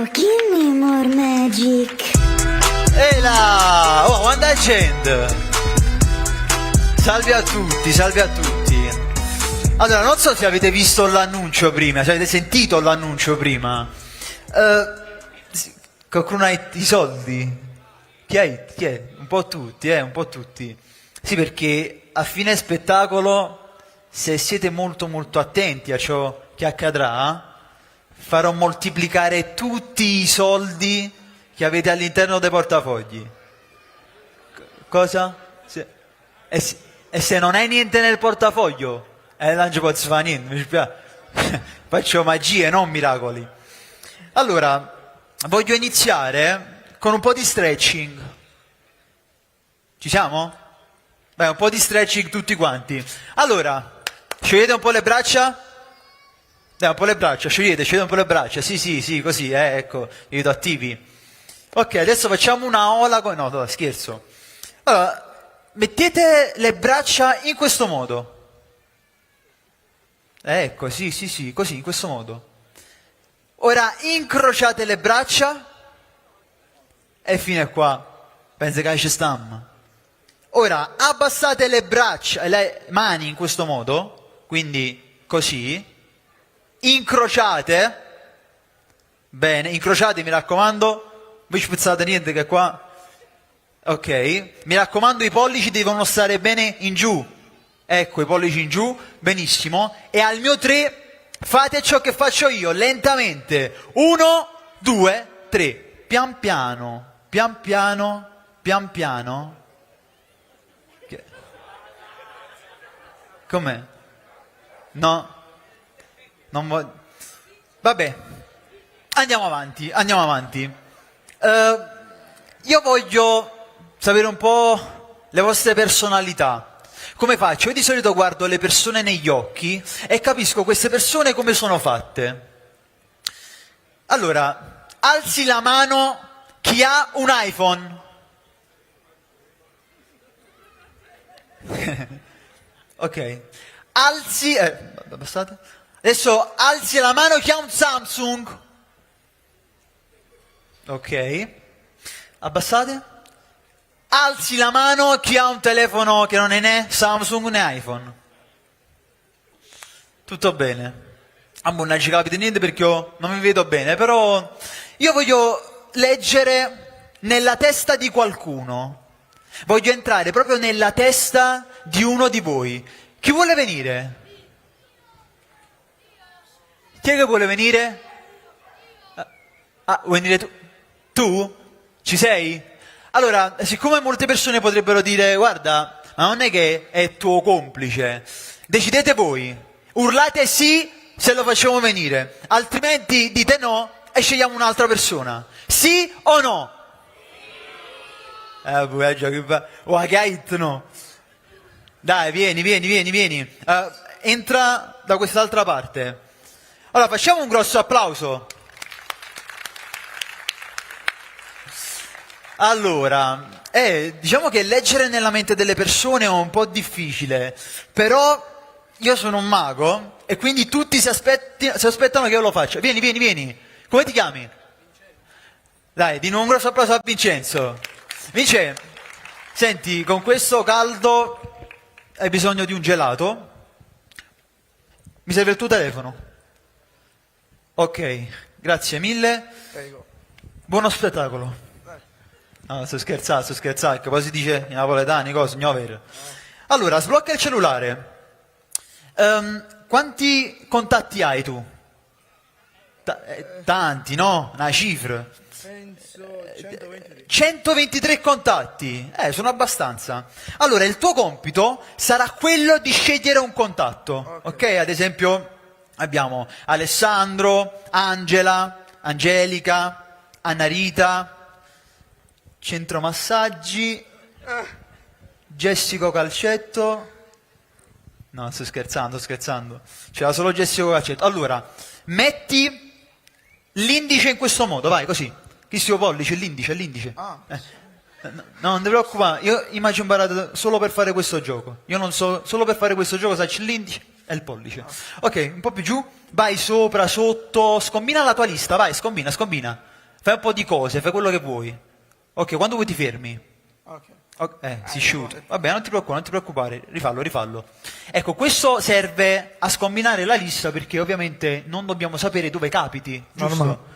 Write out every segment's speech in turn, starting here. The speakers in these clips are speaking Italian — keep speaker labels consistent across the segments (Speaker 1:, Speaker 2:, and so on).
Speaker 1: girl, give me more magic.
Speaker 2: Ehi là! Oh, quanta gente! Salve a tutti, salve a tutti. Allora, non so se avete visto l'annuncio prima, se avete sentito l'annuncio prima. Qualcuno ha i soldi? Chi è? Chi è? Un po' tutti, un po' tutti. Sì, perché a fine spettacolo, se siete molto molto attenti a ciò che accadrà, farò moltiplicare tutti i soldi che avete all'interno dei portafogli. Cosa? E se non hai niente nel portafoglio, non ci posso fare niente, mi spiace. Faccio magie, non miracoli. Allora, voglio iniziare con un po' di stretching. Ci siamo? Beh, un po' di stretching tutti quanti. Allora, sciogliete un po' le braccia. Dai, un po' le braccia, sciogliete un po' le braccia. Sì, così, ecco, li vedo attivi. Ok, adesso facciamo una ola con... No, scherzo. Allora, mettete le braccia in questo modo. Ecco, sì, così, in questo modo. Ora incrociate le braccia e fino a qua. Penso che ci stiamo. Ora abbassate le braccia, le mani in questo modo, quindi così. Incrociate. Bene, incrociate, mi raccomando. Vi spezzate niente che qua. Ok, mi raccomando, i pollici devono stare bene in giù. Ecco, i pollici in giù, benissimo. E al mio 3 fate ciò che faccio io, lentamente. 1, 2, 3. Pian piano, pian piano, pian piano. Com'è? No? Non voglio... Vabbè, andiamo avanti. Io voglio sapere un po' le vostre personalità. Come faccio? Io di solito guardo le persone negli occhi e capisco queste persone come sono fatte. Allora, alzi la mano chi ha un iPhone. Ok. Alzi... abbassate. Adesso alzi la mano chi ha un Samsung. Ok. Abbassate. Alzi la mano chi ha un telefono che non è né Samsung né iPhone. Tutto bene. A me non ci capita niente perché io non mi vedo bene, però io voglio leggere nella testa di qualcuno. Voglio entrare proprio nella testa di uno di voi. Chi vuole venire? Chi è che vuole venire? Vuoi venire tu? Tu? Ci sei? Allora, siccome molte persone potrebbero dire, guarda, ma non è che è tuo complice, decidete voi, urlate sì se lo facciamo venire, altrimenti dite no e scegliamo un'altra persona. Sì o no? No. Dai, vieni. Entra da quest'altra parte. Allora, facciamo un grosso applauso. Allora, diciamo che leggere nella mente delle persone è un po' difficile, però io sono un mago e quindi tutti si aspettano che io lo faccia. Vieni. Come ti chiami? Dai, di nuovo un grosso applauso a Vincenzo. Vince, senti, con questo caldo hai bisogno di un gelato? Mi serve il tuo telefono? Ok, grazie mille.
Speaker 3: Prego.
Speaker 2: Buono spettacolo. No, sto scherzando, che poi si dice i napoletani, cose, gnover. Allora, sblocca il cellulare. Quanti contatti hai tu? Tanti, no? Una cifra.
Speaker 3: Penso 123.
Speaker 2: 123 contatti. Sono abbastanza. Allora, il tuo compito sarà quello di scegliere un contatto. Ok? Ad esempio, abbiamo Alessandro, Angela, Angelica, Annarita, Centro Massaggi, Jessico Calcetto. No, sto scherzando. C'era solo Jessico Calcetto. Allora, metti l'indice in questo modo, vai, così. Chi sto pollice? L'indice. No, non ti preoccupare, io immagino imparato solo per fare questo gioco. Io non so, solo per fare questo gioco, sai, c'è l'indice e il pollice. Ok, un po' più giù, vai sopra, sotto, scombina la tua lista, vai, scombina. fai un po' di cose, fai quello che vuoi. Ok, quando vuoi ti fermi.
Speaker 3: Ok.
Speaker 2: Si shoot. Vabbè, non ti preoccupare, rifallo. Ecco, questo serve a scombinare la lista perché ovviamente non dobbiamo sapere dove capiti, giusto?
Speaker 3: Normale.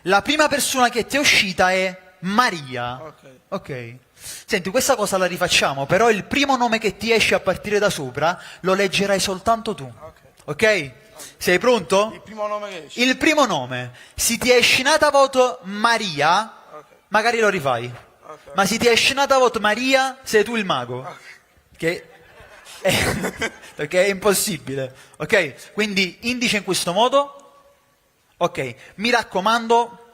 Speaker 2: La prima persona che ti è uscita è Maria. Ok. Senti, questa cosa la rifacciamo, però il primo nome che ti esce a partire da sopra lo leggerai soltanto tu. Ok? Sei pronto?
Speaker 3: Il primo nome che esce.
Speaker 2: Il primo nome. Se ti è scenata voto Maria, magari lo rifai. Ma se ti è scenata voto Maria, sei tu il mago. Che perché è impossibile. Ok? Quindi indice in questo modo. Ok. Mi raccomando.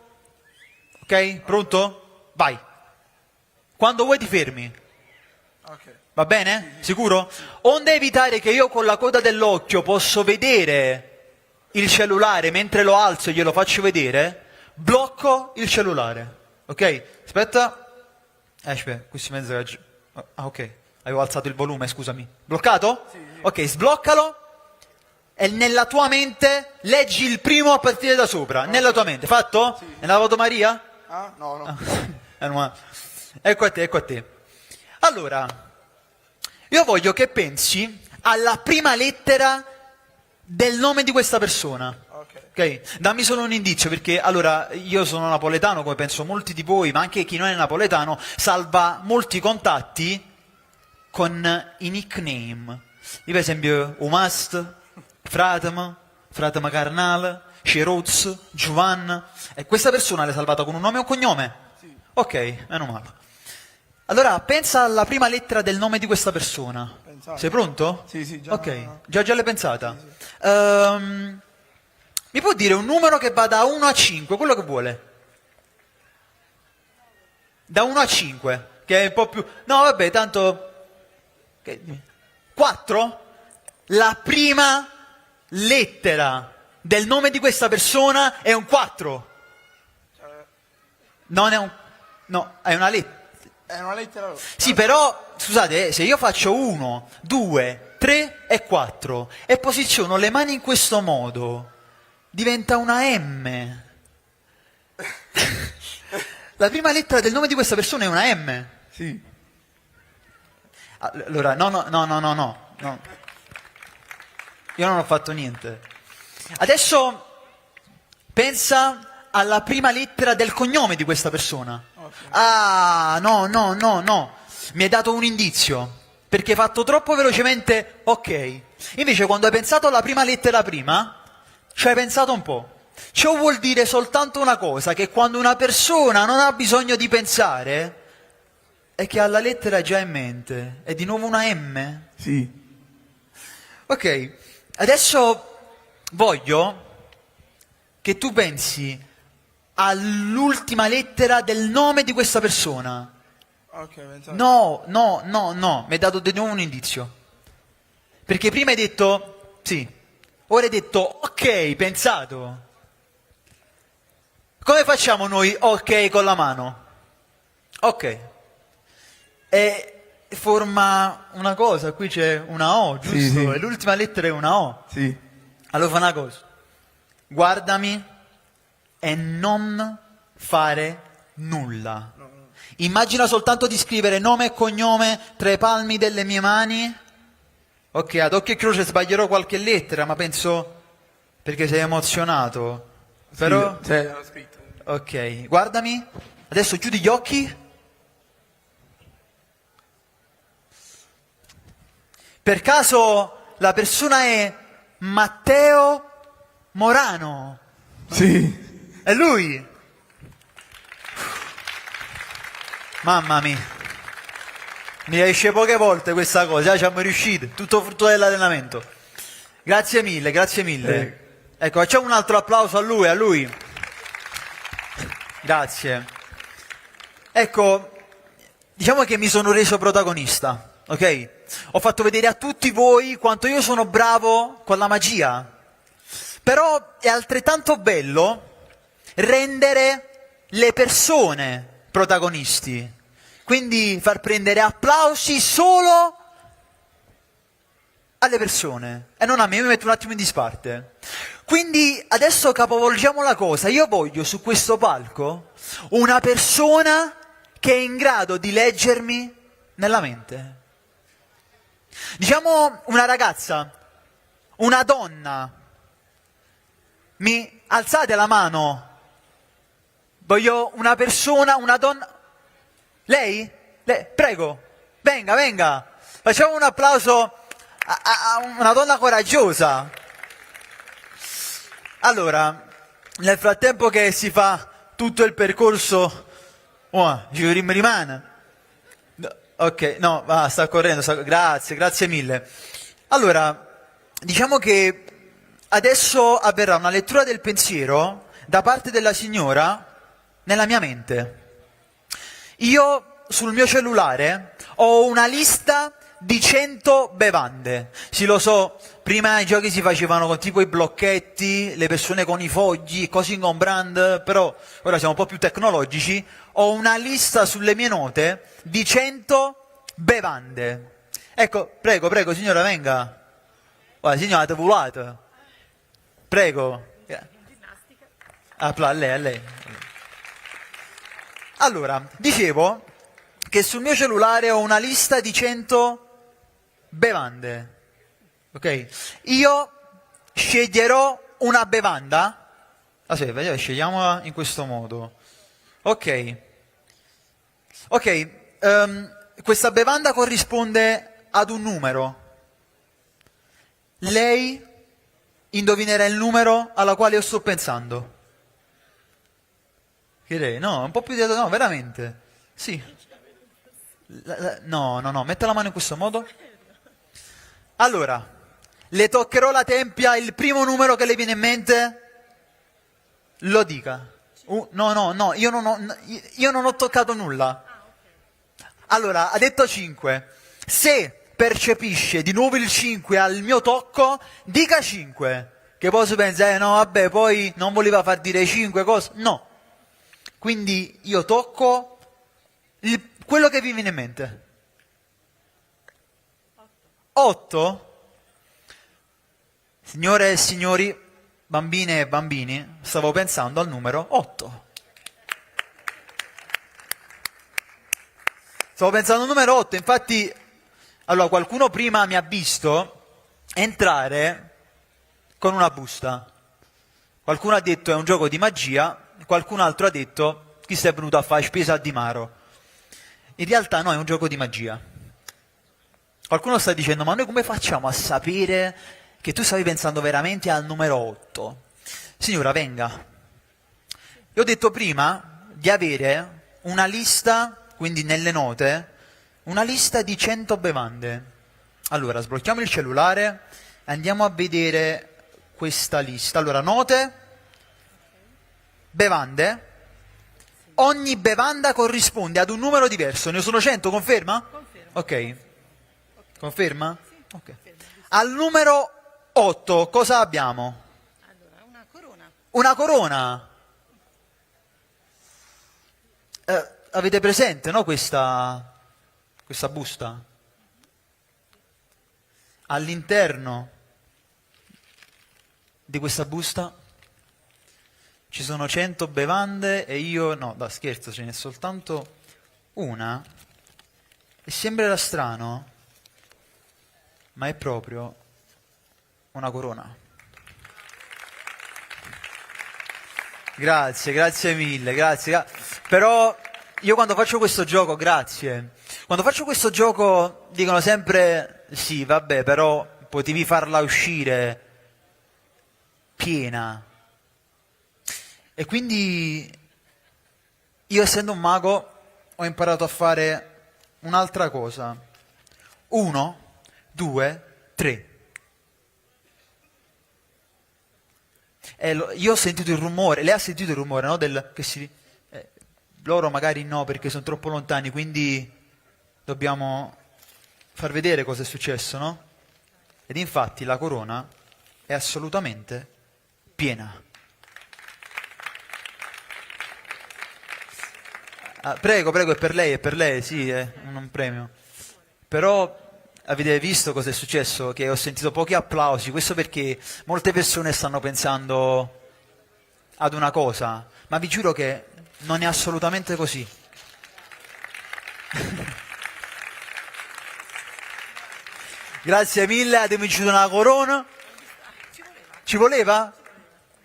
Speaker 2: Ok? Pronto? Vai. Quando vuoi ti fermi.
Speaker 3: Ok.
Speaker 2: Va bene? Sicuro? Onde evitare che io con la coda dell'occhio posso vedere il cellulare mentre lo alzo e glielo faccio vedere, blocco il cellulare. Ok? Aspetta. Aspetta, questo mezzo è... Ah, ok. Avevo alzato il volume, scusami. Bloccato? Sì. Ok, sbloccalo e nella tua mente leggi il primo a partire da sopra. Nella tua mente. Fatto?
Speaker 3: Sì.
Speaker 2: Nella voto Maria?
Speaker 3: Ah, no.
Speaker 2: Ecco a te. Allora, io voglio che pensi alla prima lettera del nome di questa persona. Ok? Dammi solo un indizio, perché allora io sono napoletano, come penso molti di voi, ma anche chi non è napoletano salva molti contatti con i nickname. Io per esempio Umast, Fratema Carnal, Ceruz, Giovanna. E questa persona l'hai salvata con un nome o un cognome?
Speaker 3: Sì.
Speaker 2: Ok, meno male. Allora, pensa alla prima lettera del nome di questa persona.
Speaker 3: Pensate.
Speaker 2: Sei pronto?
Speaker 3: Sì, già.
Speaker 2: Ok, già l'hai pensata? Mi può dire un numero che va da 1 a 5, quello che vuole? Da 1 a 5, che è un po' più... No, vabbè, tanto... 4? La prima lettera del nome di questa persona è un 4. Non è un... No, è una lettera.
Speaker 3: È una lettera.
Speaker 2: Sì, però, scusate, se io faccio 1, 2, 3 e 4 e posiziono le mani in questo modo, diventa una M. La prima lettera del nome di questa persona è una M.
Speaker 3: Sì.
Speaker 2: Allora, no. Io non ho fatto niente. Adesso pensa alla prima lettera del cognome di questa persona. Ah, no. Mi hai dato un indizio. Perché hai fatto troppo velocemente, ok. Invece quando hai pensato alla prima lettera prima, ci hai pensato un po'. Ciò vuol dire soltanto una cosa, che quando una persona non ha bisogno di pensare, è che ha la lettera già in mente. È di nuovo una M?
Speaker 3: Sì.
Speaker 2: Ok, adesso voglio che tu pensi all'ultima lettera del nome di questa persona.
Speaker 3: Ok, pensate.
Speaker 2: No, mi hai dato di nuovo un indizio. Perché prima hai detto sì, ora hai detto ok, pensato. Come facciamo noi ok con la mano? Ok. E forma una cosa, qui c'è una O, giusto?
Speaker 3: Sì.
Speaker 2: E l'ultima lettera è una O.
Speaker 3: Sì.
Speaker 2: Allora fa una cosa. Guardami e non fare nulla. Immagina soltanto di scrivere nome e cognome tra i palmi delle mie mani. Ok, ad occhio e croce sbaglierò qualche lettera, ma penso perché sei emozionato. Però...
Speaker 3: Sì, l'ho scritto.
Speaker 2: Ok, guardami. Adesso chiudi gli occhi. Per caso la persona è Matteo Morano?
Speaker 3: Sì.
Speaker 2: È lui? Mamma mia. Mi esce poche volte questa cosa, ci siamo riusciti. Tutto frutto dell'allenamento. Grazie mille. Ecco, facciamo un altro applauso a lui. Grazie. Ecco, diciamo che mi sono reso protagonista, ok? Ho fatto vedere a tutti voi quanto io sono bravo con la magia. Però è altrettanto bello rendere le persone protagonisti. Quindi far prendere applausi solo alle persone e non a me. Io mi metto un attimo in disparte. Quindi adesso capovolgiamo la cosa. Io voglio su questo palco una persona che è in grado di leggermi nella mente. Diciamo una ragazza, una donna. Mi alzate la mano. Voglio una persona, una donna. Lei? Prego, venga, venga. Facciamo un applauso a una donna coraggiosa. Allora, nel frattempo che si fa tutto il percorso, ci rimane. Ok, no, sta correndo, grazie mille. Allora, diciamo che adesso avverrà una lettura del pensiero da parte della signora nella mia mente. Io sul mio cellulare ho una lista di 100 bevande. Sì, lo so, prima i giochi si facevano con tipo i blocchetti, le persone con i fogli, cose ingombrand, però ora siamo un po' più tecnologici. Ho una lista sulle mie note di 100 bevande. Ecco, prego, signora, venga. Guarda, signora, te volate. Prego. A lei. Allora, dicevo che sul mio cellulare ho una lista di 100 bevande. Ok? Io sceglierò una bevanda. Aspetta, scegliamola in questo modo. Ok, questa bevanda corrisponde ad un numero. Lei indovinerà il numero alla quale io sto pensando. Che lei? No, un po' più di... No, veramente. Sì. No, metta la mano in questo modo. Allora, le toccherò la tempia, il primo numero che le viene in mente, lo dica. No, io non ho toccato nulla. Allora, ha detto 5. Se percepisce di nuovo il 5 al mio tocco, dica 5. Che poi si pensa, no, vabbè, poi non voleva far dire 5 cose. No. Quindi io tocco quello che vi viene in mente. 8? Signore e signori, bambine e bambini, stavo pensando al numero 8. Stavo pensando al numero 8, infatti, allora qualcuno prima mi ha visto entrare con una busta. Qualcuno ha detto è un gioco di magia, qualcun altro ha detto chi si è venuto a fare spesa a Di Maro. In realtà no, è un gioco di magia. Qualcuno sta dicendo, ma noi come facciamo a sapere che tu stavi pensando veramente al numero 8? Signora, venga. Io ho detto prima di avere una lista, quindi nelle note, una lista di 100 bevande. Allora, sblocchiamo il cellulare e andiamo a vedere questa lista. Allora, note, bevande. Ogni bevanda corrisponde ad un numero diverso. Ne sono 100, conferma?
Speaker 4: Confermo.
Speaker 2: Ok. Conferma? Ok. Al numero 8 cosa abbiamo?
Speaker 4: Allora, una corona.
Speaker 2: Una corona. Avete presente, no, questa busta? All'interno di questa busta ci sono 100 bevande e io, no, da scherzo, ce n'è soltanto una. E sembrerà strano, ma è proprio una corona. Grazie mille, grazie. Però io quando faccio questo gioco, quando faccio questo gioco dicono sempre, sì, vabbè, però potevi farla uscire piena. E quindi io, essendo un mago, ho imparato a fare un'altra cosa. 1, 2, 3. Io ho sentito il rumore, lei ha sentito il rumore, no? Loro magari no, perché sono troppo lontani, quindi dobbiamo far vedere cosa è successo, no? Ed infatti la corona è assolutamente piena. Prego, è per lei, sì, è un premio. Però avete visto cosa è successo? Che ho sentito pochi applausi, questo perché molte persone stanno pensando ad una cosa, ma vi giuro che non è assolutamente così. Grazie mille, abbiamo vinto una corona. Ci voleva?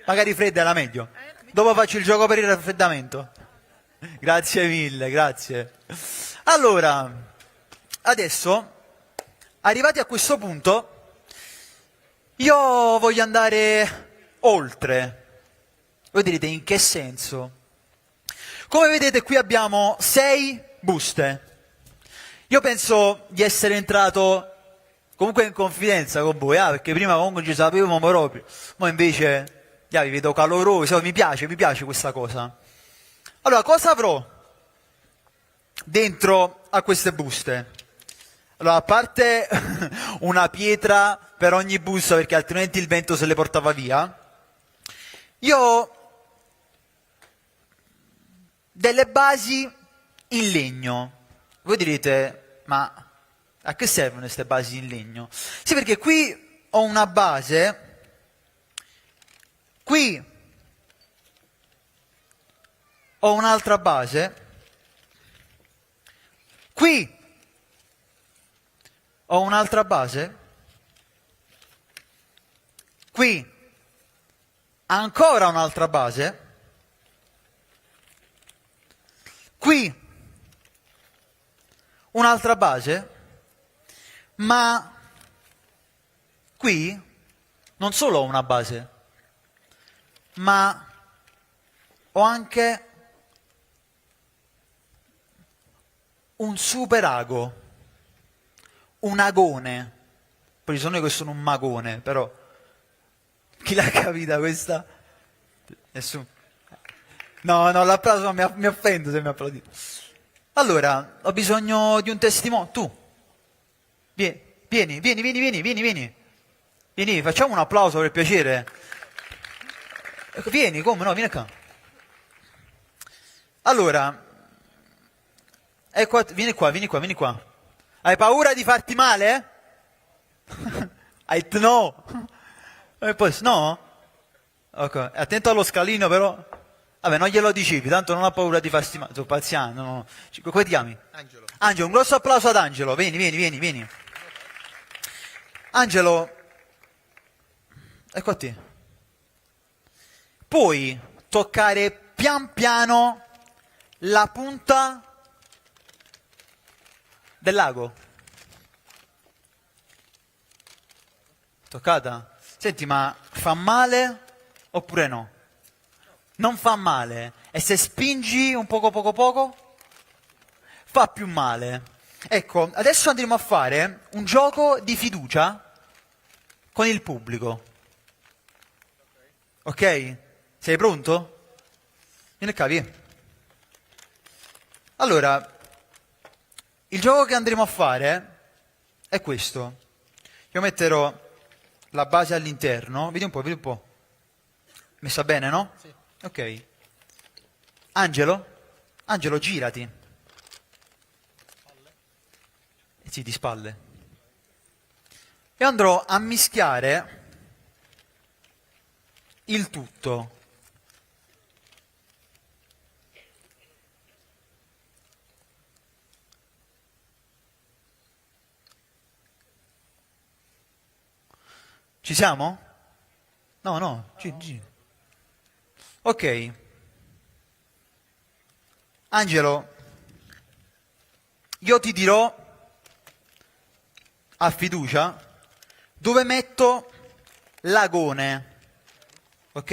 Speaker 2: Magari fredda era meglio. Dopo faccio il gioco per il raffreddamento. Grazie mille, grazie. Allora, adesso, arrivati a questo punto, io voglio andare oltre. Voi direte in che senso? Come vedete qui abbiamo 6 buste. Io penso di essere entrato comunque in confidenza con voi, perché prima comunque ci sapevamo proprio, ma invece vi vedo calorosi, mi piace questa cosa. Allora, cosa avrò dentro a queste buste? Allora, a parte una pietra per ogni busta, perché altrimenti il vento se le portava via, io ho delle basi in legno. Voi direte, ma a che servono queste basi in legno? Sì, perché qui ho una base, qui ho un'altra base, qui ho un'altra base, qui ancora un'altra base, qui un'altra base, ma qui non solo ho una base, ma ho anche un superago, un agone. Poi ci sono io che sono un magone, però chi l'ha capita questa? Nessuno. No, l'applauso mi offendo se mi applaudite. Allora, ho bisogno di un testimone. Tu, vieni, facciamo un applauso per piacere. Vieni, come no, vieni qua. Allora, vieni qua. Hai paura di farti male? Hai detto no. E poi, no? Ok, attento allo scalino però. Vabbè, non glielo dicevi, tanto non ha paura di farsi male. Sono paziano, no. Come ti chiami?
Speaker 3: Angelo.
Speaker 2: Angelo, un grosso applauso ad Angelo. Vieni. Angelo, ecco a te. Puoi toccare pian piano la punta del lago. Toccata? Senti, ma fa male oppure no? Non fa male. E se spingi un poco, fa più male. Ecco, adesso andremo a fare un gioco di fiducia con il pubblico. Ok? Sei pronto? Vieni qua, vieni. Allora, il gioco che andremo a fare è questo. Io metterò la base all'interno. Vedi un po'. Messa bene, no?
Speaker 3: Sì.
Speaker 2: Ok. Angelo, girati. Sì, di spalle. E andrò a mischiare il tutto. Ci siamo? No, giri. Ok. Angelo, io ti dirò a fiducia dove metto l'agone. Ok?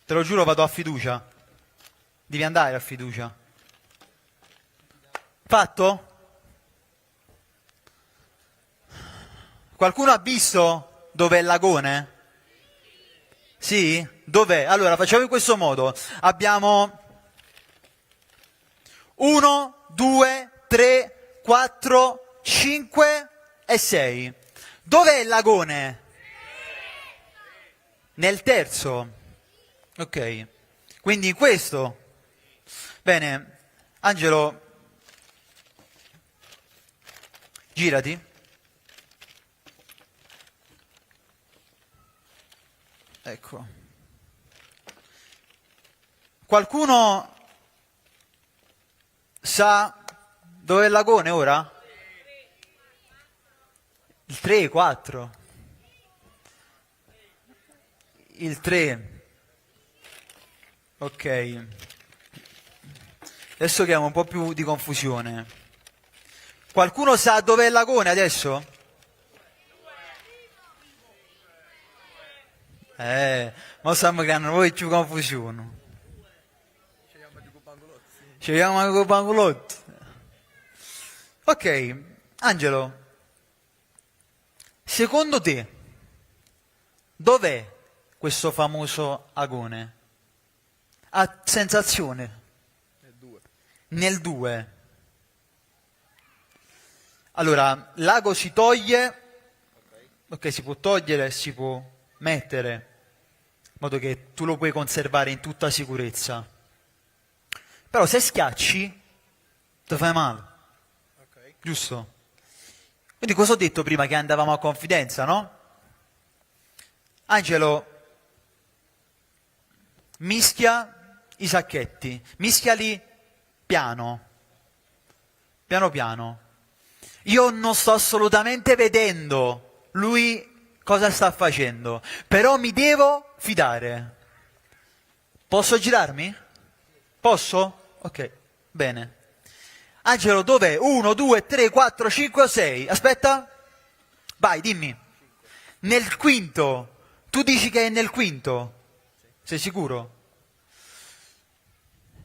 Speaker 2: Te lo giuro, vado a fiducia. Devi andare a fiducia. Fatto? Qualcuno ha visto dov'è il lagone? Sì? Dov'è? Allora, facciamo in questo modo. Abbiamo 1, 2, 3, 4, 5 e 6. Dov'è il lagone? Nel terzo. Ok. Quindi in questo. Bene. Angelo, Girati. Ecco. Qualcuno sa dove è il lagone ora? Il 3, 4. Il 3. Ok. Adesso creiamo un po' più di confusione. Qualcuno sa dove è il lagone adesso? Ma stiamo creando voi più confusione. Scegliamo con Pangolotti. Ok, Angelo, secondo te, dov'è questo famoso agone? A sensazione? Nel 2. Allora, l'ago si toglie, ok, si può togliere, si può mettere, in modo che tu lo puoi conservare in tutta sicurezza. Però se schiacci, ti fai male. Giusto? Quindi cosa ho detto prima che andavamo a confidenza, no? Angelo, mischia i sacchetti, mischiali piano, piano piano. Io non sto assolutamente vedendo lui cosa sta facendo, però mi devo fidare. Posso girarmi? Posso? Ok, bene. Angelo, dov'è? 1, 2, 3, 4, 5 o 6? Aspetta. Vai, dimmi. Nel quinto. Tu dici che è nel quinto? Sei sicuro?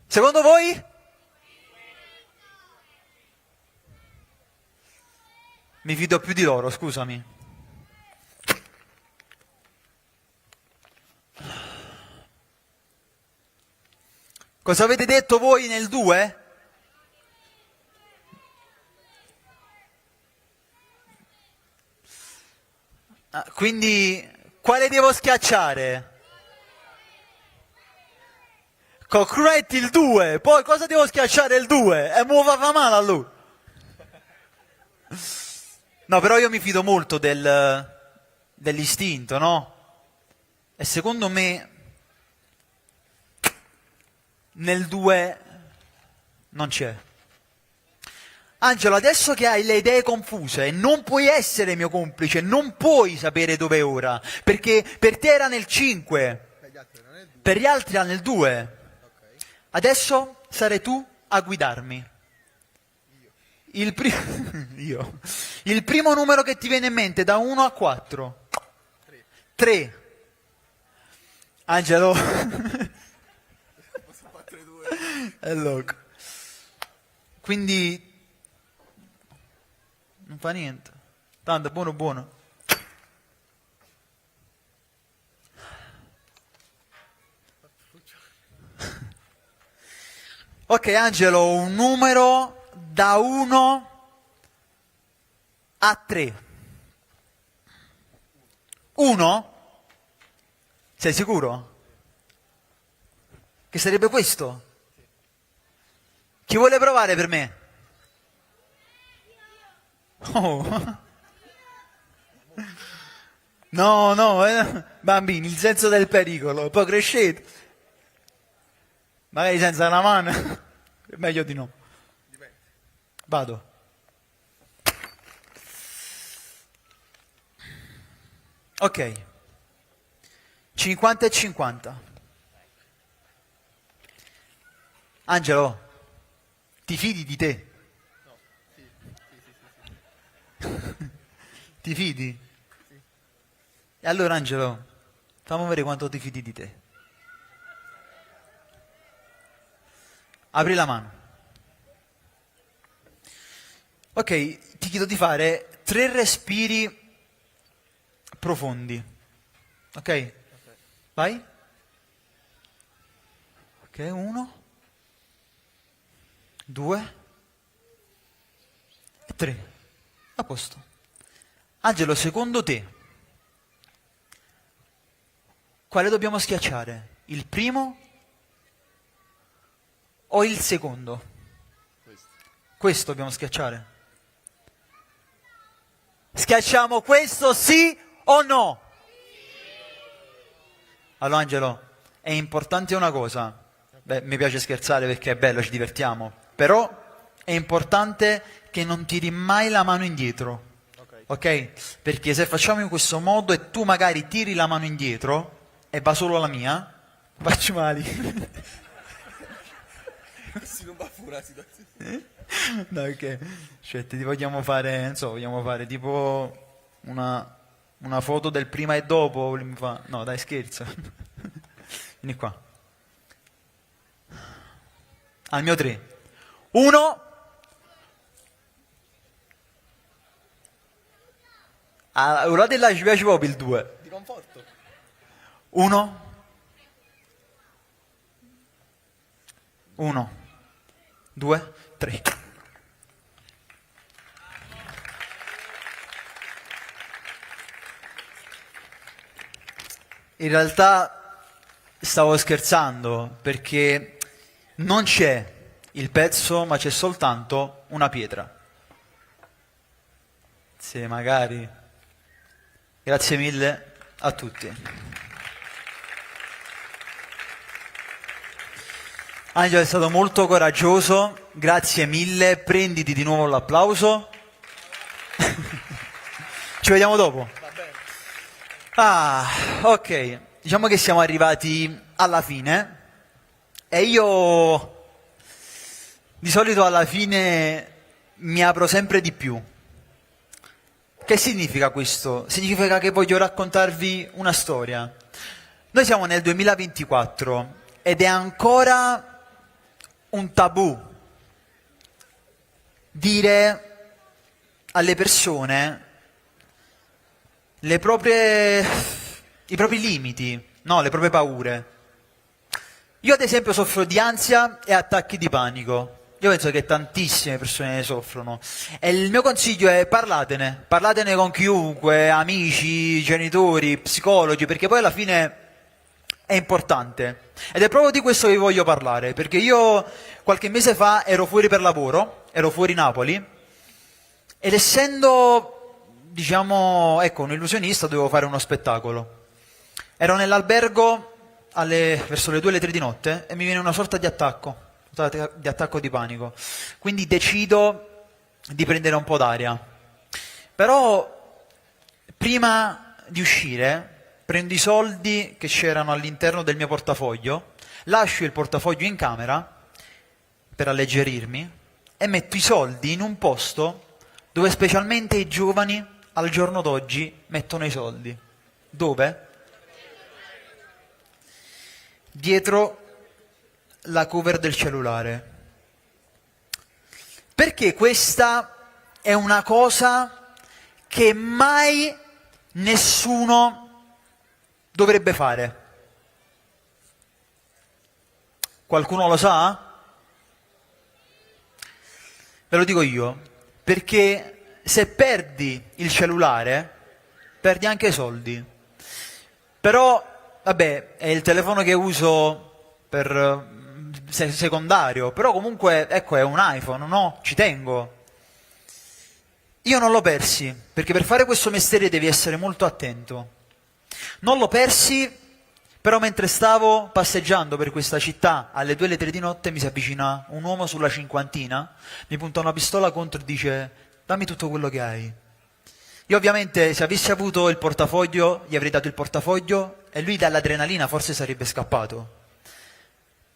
Speaker 2: Secondo voi? Mi fido più di loro, scusami. Cosa avete detto voi nel 2? Quindi, quale devo schiacciare? Concurrenti il 2, poi cosa devo schiacciare il 2? E muova fa male a lui. No, però io mi fido molto dell'istinto, no? E secondo me nel 2 non c'è. Angelo, adesso che hai le idee confuse, non puoi essere mio complice, non puoi sapere dove è ora, perché per te era nel 5, per gli altri era nel 2. Adesso sarai tu a guidarmi. Io. Il primo numero che ti viene in mente, da 1 a 4. 3. Angelo. È loco. Quindi non fa niente. Tanto buono buono. Ok Angelo, un numero da 1 a 3. 1? Sei sicuro? Che sarebbe questo? Chi vuole provare per me? Oh. No, no, bambini, il senso del pericolo, poi crescete. Magari senza la mano, è meglio di no. Vado. Ok. 50 e 50. Angelo, ti fidi di te? Ti fidi? E allora Angelo, fammi vedere quanto ti fidi di te. Apri la mano. Ok, ti chiedo di fare 3 respiri profondi. Ok? Vai. Ok, 1, 2 e 3. A posto. Angelo, secondo te, quale dobbiamo schiacciare? Il primo o il secondo? Questo dobbiamo schiacciare. Schiacciamo questo, sì o no? Allora Angelo, è importante una cosa. Beh, mi piace scherzare perché è bello, ci divertiamo. Però è importante che non tiri mai la mano indietro. Ok? Perché se facciamo in questo modo e tu magari tiri la mano indietro e va solo la mia, faccio male.
Speaker 3: Si non va fuori la situazione.
Speaker 2: No, ok. Cioè, ti vogliamo fare, non so, vogliamo fare tipo una foto del prima e dopo. No, dai, scherzo. Vieni qua. Al mio 3. 1. Ora là ci piace proprio il 2.
Speaker 3: Di conforto.
Speaker 2: 1. 1, 2, 3. In realtà stavo scherzando perché non c'è il pezzo, ma c'è soltanto una pietra. Sì, magari. Grazie mille a tutti. Angelo è stato molto coraggioso, grazie mille, prenditi di nuovo l'applauso. Ci vediamo dopo.
Speaker 3: Va bene.
Speaker 2: Ah, ok, diciamo che siamo arrivati alla fine e io di solito alla fine mi apro sempre di più. Che significa questo? Significa che voglio raccontarvi una storia. Noi siamo nel 2024 ed è ancora un tabù dire alle persone i propri limiti, no, le proprie paure. Io ad esempio soffro di ansia e attacchi di panico. Io penso che tantissime persone ne soffrono. E il mio consiglio è parlatene con chiunque, amici, genitori, psicologi, perché poi alla fine è importante. Ed è proprio di questo che vi voglio parlare, perché io qualche mese fa ero fuori per lavoro, ero fuori Napoli, ed essendo, diciamo, ecco, un illusionista dovevo fare uno spettacolo. Ero nell'albergo verso le 2 o le 3 di notte e mi viene una sorta di attacco di panico. Quindi decido di prendere un po' d'aria. Però prima di uscire prendo i soldi che c'erano all'interno del mio portafoglio, lascio il portafoglio in camera per alleggerirmi e metto i soldi in un posto dove specialmente i giovani al giorno d'oggi mettono i soldi. Dove? Dietro la cover del cellulare. Perché questa è una cosa che mai nessuno dovrebbe fare. Qualcuno lo sa? Ve lo dico io, perché se perdi il cellulare, perdi anche i soldi. Però, vabbè, è il telefono che uso per secondario, però comunque, ecco, è un iPhone, no? Ci tengo. Io non l'ho persi, perché per fare questo mestiere devi essere molto attento. Non l'ho persi, però mentre stavo passeggiando per questa città alle 2 o le 3 di notte mi si avvicina un uomo sulla cinquantina, mi punta una pistola contro e dice: dammi tutto quello che hai. Io ovviamente se avessi avuto il portafoglio gli avrei dato il portafoglio e lui dall'adrenalina forse sarebbe scappato.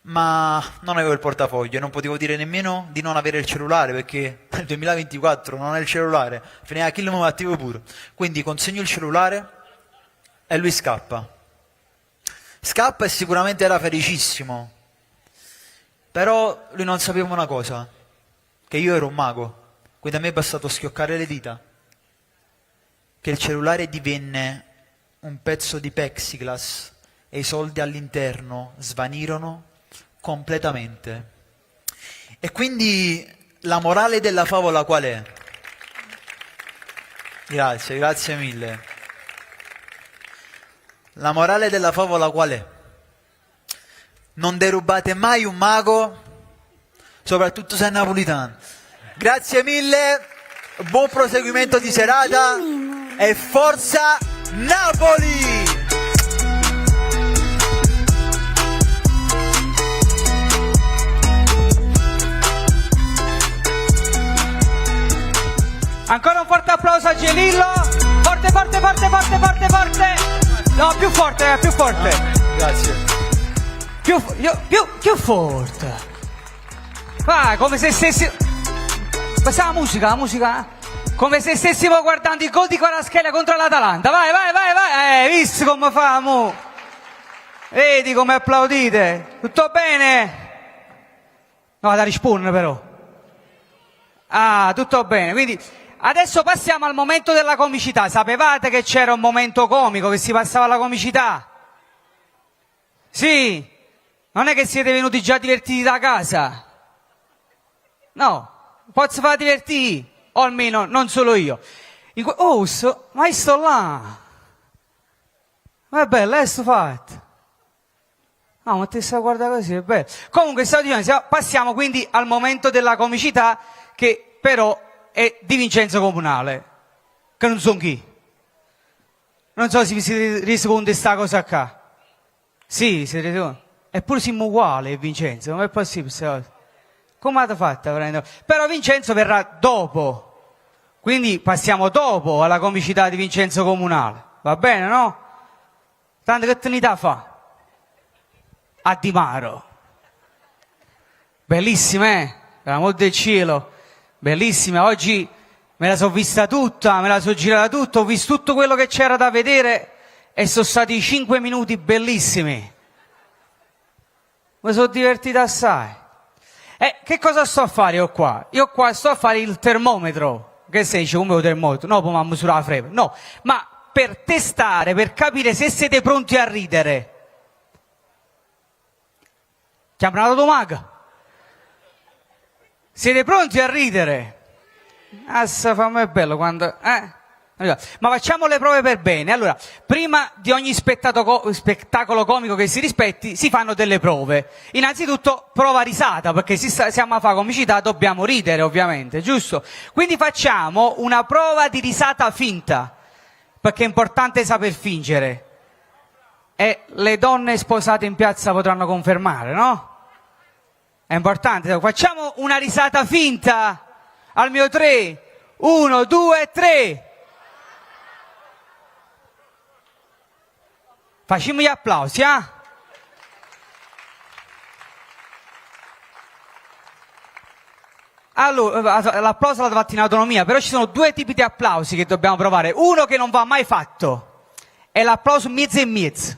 Speaker 2: Ma non avevo il portafoglio e non potevo dire nemmeno di non avere il cellulare perché nel 2024 non hai il cellulare, finiva chi lo attivo pure. Quindi consegno il cellulare e lui scappa. Scappa e sicuramente era felicissimo. Però lui non sapeva una cosa, che io ero un mago, quindi a me è bastato schioccare le dita, che il cellulare divenne un pezzo di plexiglass e i soldi all'interno svanirono completamente. E quindi la morale della favola qual è? Grazie mille. La morale della favola qual è? Non derubate mai un mago, soprattutto se è napolitano. Grazie mille buon proseguimento di serata e forza Napoli!
Speaker 4: Ancora un forte applauso a Gelillo. Forte, forte, forte, forte, forte, forte. No, più forte, più forte.
Speaker 2: Grazie.
Speaker 4: Più forte. Vai, come se stessi... Questa è la musica? Come se stessimo guardando il gol di Kvaratskhelia contro l'Atalanta. Vai, vai, vai, vai. Visto come fa, mo? Vedi come applaudite? Tutto bene? No, da rispondere però. Ah, tutto bene, quindi... Adesso passiamo al momento della comicità. Sapevate che c'era un momento comico, che si passava alla comicità? Sì? Non è che siete venuti già divertiti da casa? No, posso far divertire? O almeno non solo io. Ma io sto là. Ma è bello, sto fatto. No, ma te stai a guardare così, è bello. Comunque, stavo dicendo, passiamo quindi al momento della comicità, che però è di Vincenzo Comunale, che non so chi. Non so se vi siete resi conto di sta cosa qua. Sì, siete resi conto. Eppure siamo uguali, Vincenzo, non è possibile questa cosa. Come avete fatto? Però Vincenzo verrà dopo, quindi passiamo dopo alla comicità di Vincenzo Comunale. Va bene, no? Tanto che eternità fa? A Di Maro. Bellissima, per l'amor del cielo. Bellissima, oggi me la sono vista tutta, me la sono girata tutta, ho visto tutto quello che c'era da vedere e sono stati 5 minuti bellissimi. Mi sono divertito assai. Che cosa sto a fare io qua? Io qua sto a fare il termometro. Che si dice come un termometro? No, poi mi misurare la fredda. No, ma per testare, per capire se siete pronti a ridere. Chiamano la domaga. Siete pronti a ridere? Assa, fa me bello quando... Ma facciamo le prove per bene. Allora, prima di ogni spettacolo comico che si rispetti, si fanno delle prove. Innanzitutto, prova risata, perché siamo a fare comicità, dobbiamo ridere, ovviamente, giusto? Quindi facciamo una prova di risata finta, perché è importante saper fingere. E le donne sposate in piazza potranno confermare, no? È importante. Facciamo una risata finta al mio 3. 1, 2, 3. Facciamo gli applausi, eh? Allora, l'applauso l'ha fatto in autonomia, però ci sono 2 tipi di applausi che dobbiamo provare. Uno che non va mai fatto, è l'applauso mezzo e mezzo.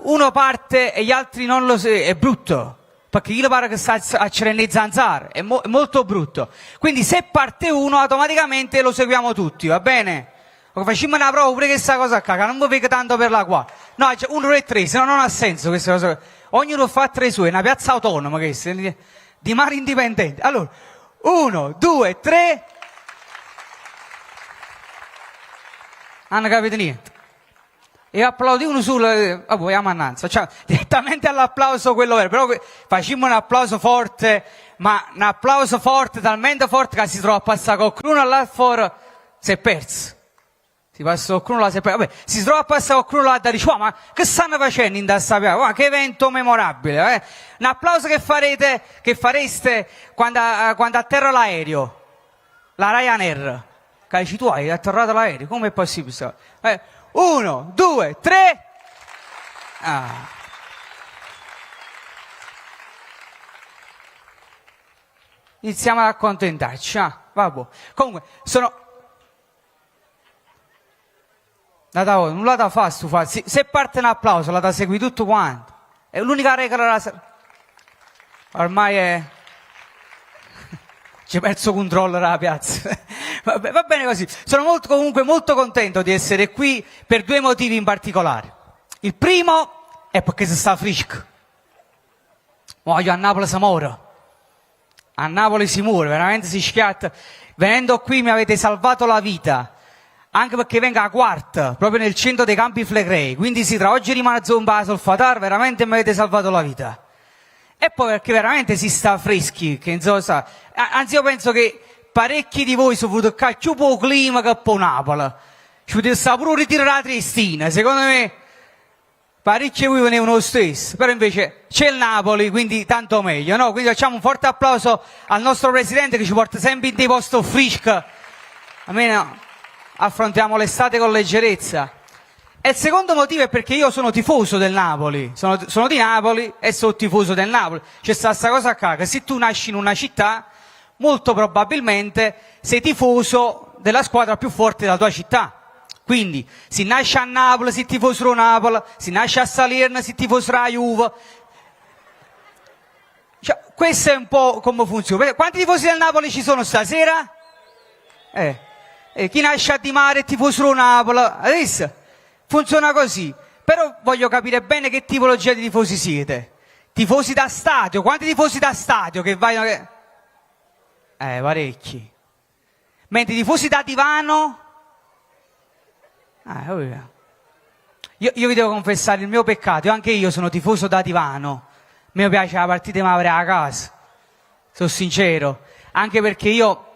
Speaker 4: Uno parte e gli altri non lo sanno, è brutto. Perché io pare che sta a cercare zanzare, è molto brutto. Quindi se parte uno, automaticamente lo seguiamo tutti, va bene? Facciamo una prova pure questa cosa qua, che non mi vedo tanto per la qua. No, c'è 1, 2, 3, se no non ha senso questa cosa. Ognuno fa 3 sue, è una piazza autonoma questa, di mare indipendente. Allora, 1, 2, 3. Non capite niente. E applaudi uno solo, vogliamo annanzi, facciamo direttamente all'applauso quello vero, però facciamo un applauso forte, ma un applauso forte, talmente forte che si trova a passare qualcuno là fuori, si è perso. Si passa qualcuno là, si è perso. Vabbè, si trova a passare qualcuno là da dire, ma che stanno facendo in questa piazza? Che evento memorabile, eh? Un applauso che fareste quando atterra l'aereo, la Ryanair, che dici tu hai atterrato l'aereo, come è possibile? 1, 2, 3. Iniziamo ad accontentarci. Vabbè. Comunque, nulla da fare, se parte un applauso, la da segui tutto quanto. È l'unica regola. Ormai è... Ci ho perso controllo della piazza. Va bene così. Sono comunque molto contento di essere qui per 2 motivi in particolare. Il primo è perché si sta fresco. Voglio a Napoli si muore. A Napoli si muore, veramente si schiatta. Venendo qui mi avete salvato la vita. Anche perché vengo a quarta, proprio nel centro dei Campi Flegrei. Quindi sì, tra oggi rimane zomba Solfatar, veramente mi avete salvato la vita. E poi perché veramente si sta freschi, che insomma, anzi io penso che parecchi di voi sono voluti toccare più po' clima che po' Napoli. Ci potete stare pure ritirare la Triestina, secondo me parecchi di voi venivano lo stesso, però invece c'è il Napoli, quindi tanto meglio, no? Quindi facciamo un forte applauso al nostro presidente che ci porta sempre in dei posti freschi, almeno affrontiamo l'estate con leggerezza. E il secondo motivo è perché io sono tifoso del Napoli, sono di Napoli e sono tifoso del Napoli. C'è sta questa cosa qua, che se tu nasci in una città, molto probabilmente sei tifoso della squadra più forte della tua città. Quindi, si nasce a Napoli, si tifoso del Napoli, si nasce a Salerno, si tifoso della Juve. Cioè, questo è un po' come funziona. Quanti tifosi del Napoli ci sono stasera? Chi nasce a Di Mare è tifoso del Napoli. Adesso funziona così. Però voglio capire bene che tipologia di tifosi siete. Tifosi da stadio. Quanti tifosi da stadio che vai... parecchi. Mentre i tifosi da divano... Io vi devo confessare il mio peccato. Anche io sono tifoso da divano. A me piace la partita ma avrei a casa. Sono sincero. Anche perché io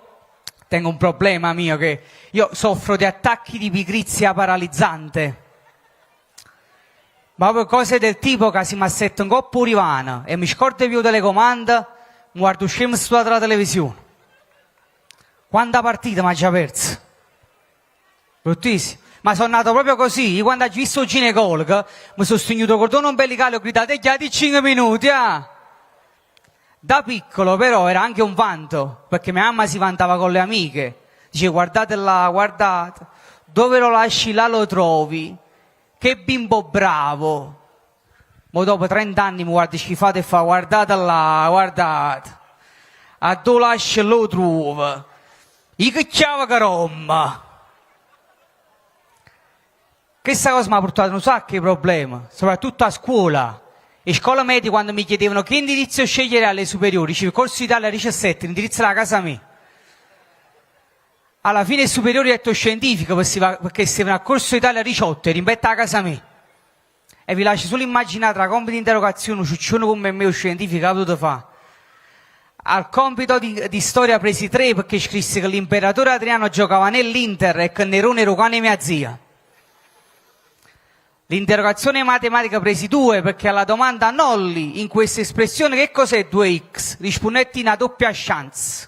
Speaker 4: tengo un problema mio, che io soffro di attacchi di pigrizia paralizzante. Ma proprio cose del tipo che si mi assetta un coppo rivana e mi scordo più telecomanda, mi guardo scemo sulla televisione. Quanta partita mi ha già perso? Bruttissimo. Ma sono nato proprio così. Quando ho visto il ginecologo, mi sono stringato il cordone ombelicale e ho gritato: e chiedi 5 minuti, ah! Da piccolo però era anche un vanto, perché mia mamma si vantava con le amiche. Dice: guardate là, guardate, dove lo lasci là lo trovi. Che bimbo bravo. Ma dopo 30 anni mi guardi schifato e fa: guardate là, guardate. A dove lasci lo trovo. I che ciao caromma. Questa cosa mi ha portato un sacco di problemi, soprattutto a scuola. In scuola media, quando mi chiedevano che indirizzo scegliere alle superiori, dicevo Corso Italia 17, l'indirizzo era a casa mia. Alla fine il superiore ho detto scientifico, perché si va a Corso Italia 18 e rimbetta a casa mia. E vi lascio solo immaginare tra compiti di interrogazione, ciuccione come me o scientifico, che potete fare. Al compito di storia presi 3, perché scrisse che l'imperatore Adriano giocava nell'Inter e che Nerone era cane mia zia. L'interrogazione matematica presi 2, perché alla domanda nolli in questa espressione che cos'è 2x? Rispondetti una doppia chance.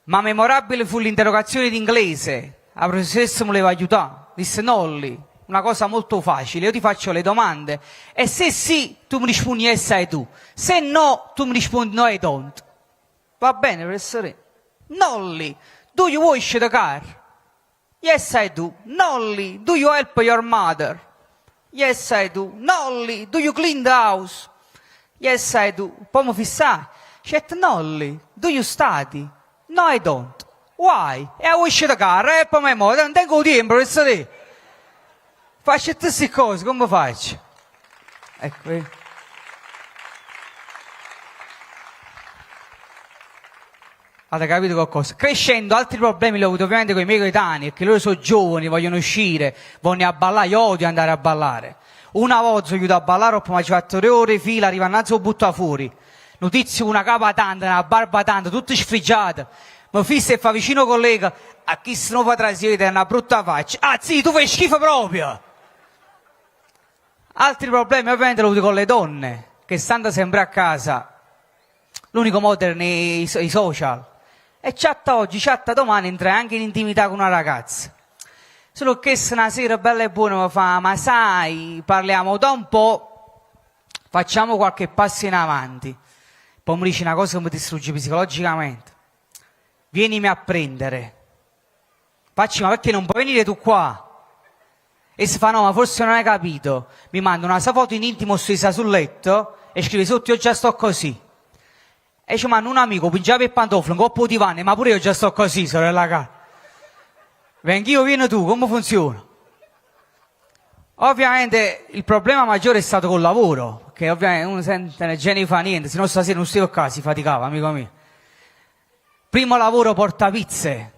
Speaker 4: Ma memorabile fu l'interrogazione d'inglese. La professoressa mi voleva aiutare. Disse: nolli, una cosa molto facile, io ti faccio le domande e se sì tu mi rispondi yes e tu, se no tu mi rispondi no e don't. Va bene, professore? Nolli, do you wash the car? Yes, I do. Nolly, do you help your mother? Yes, I do. Nolly, do you clean the house? Yes, I do. Poi mi fissai. C'è Nolly, do you study? No, I don't. Why? E I wash the car, e poi mi muovo, non tengo tempo, professore. Faccio tutte queste cose, come faccio? Ecco. Avete capito qualcosa? Crescendo altri problemi li ho avuto ovviamente con i miei coetanei, perché loro sono giovani, vogliono uscire, vogliono a ballare, io odio andare a ballare. Una volta sono aiutato a ballare, poi mi ci fatto 3 ore di fila, arriva innanzi e butta fuori. Notizia una capa tanta, una barba tanta, tutte sfrigiate. Mi fissa e fa vicino collega, a chi se non fa trasire, una brutta faccia. Ah sì, tu fai schifo proprio! Altri problemi ovviamente li ho avuti con le donne, che stando sempre a casa, l'unico modo erano i social. E chatta oggi, chatta domani, entra anche in intimità con una ragazza. Solo che se una sera bella e buona mi fa: ma sai, parliamo da un po', facciamo qualche passo in avanti. Poi mi dice una cosa che mi distrugge psicologicamente: vienimi a prendere. Facci: ma perché non puoi venire tu qua? E si fa: no, ma forse non hai capito. Mi manda una sua foto in intimo stesa sul letto e scrive sotto: io già sto così. E ci manda un amico, pingiava per pantofolo, un coppo di pane, ma pure io già sto così, sorella cara. Vengo io, vieni tu, come funziona? Ovviamente il problema maggiore è stato col lavoro, perché ovviamente uno sente ne genere fa niente, se no stasera non stiamo qua, si faticava, amico mio. Primo lavoro porta pizze,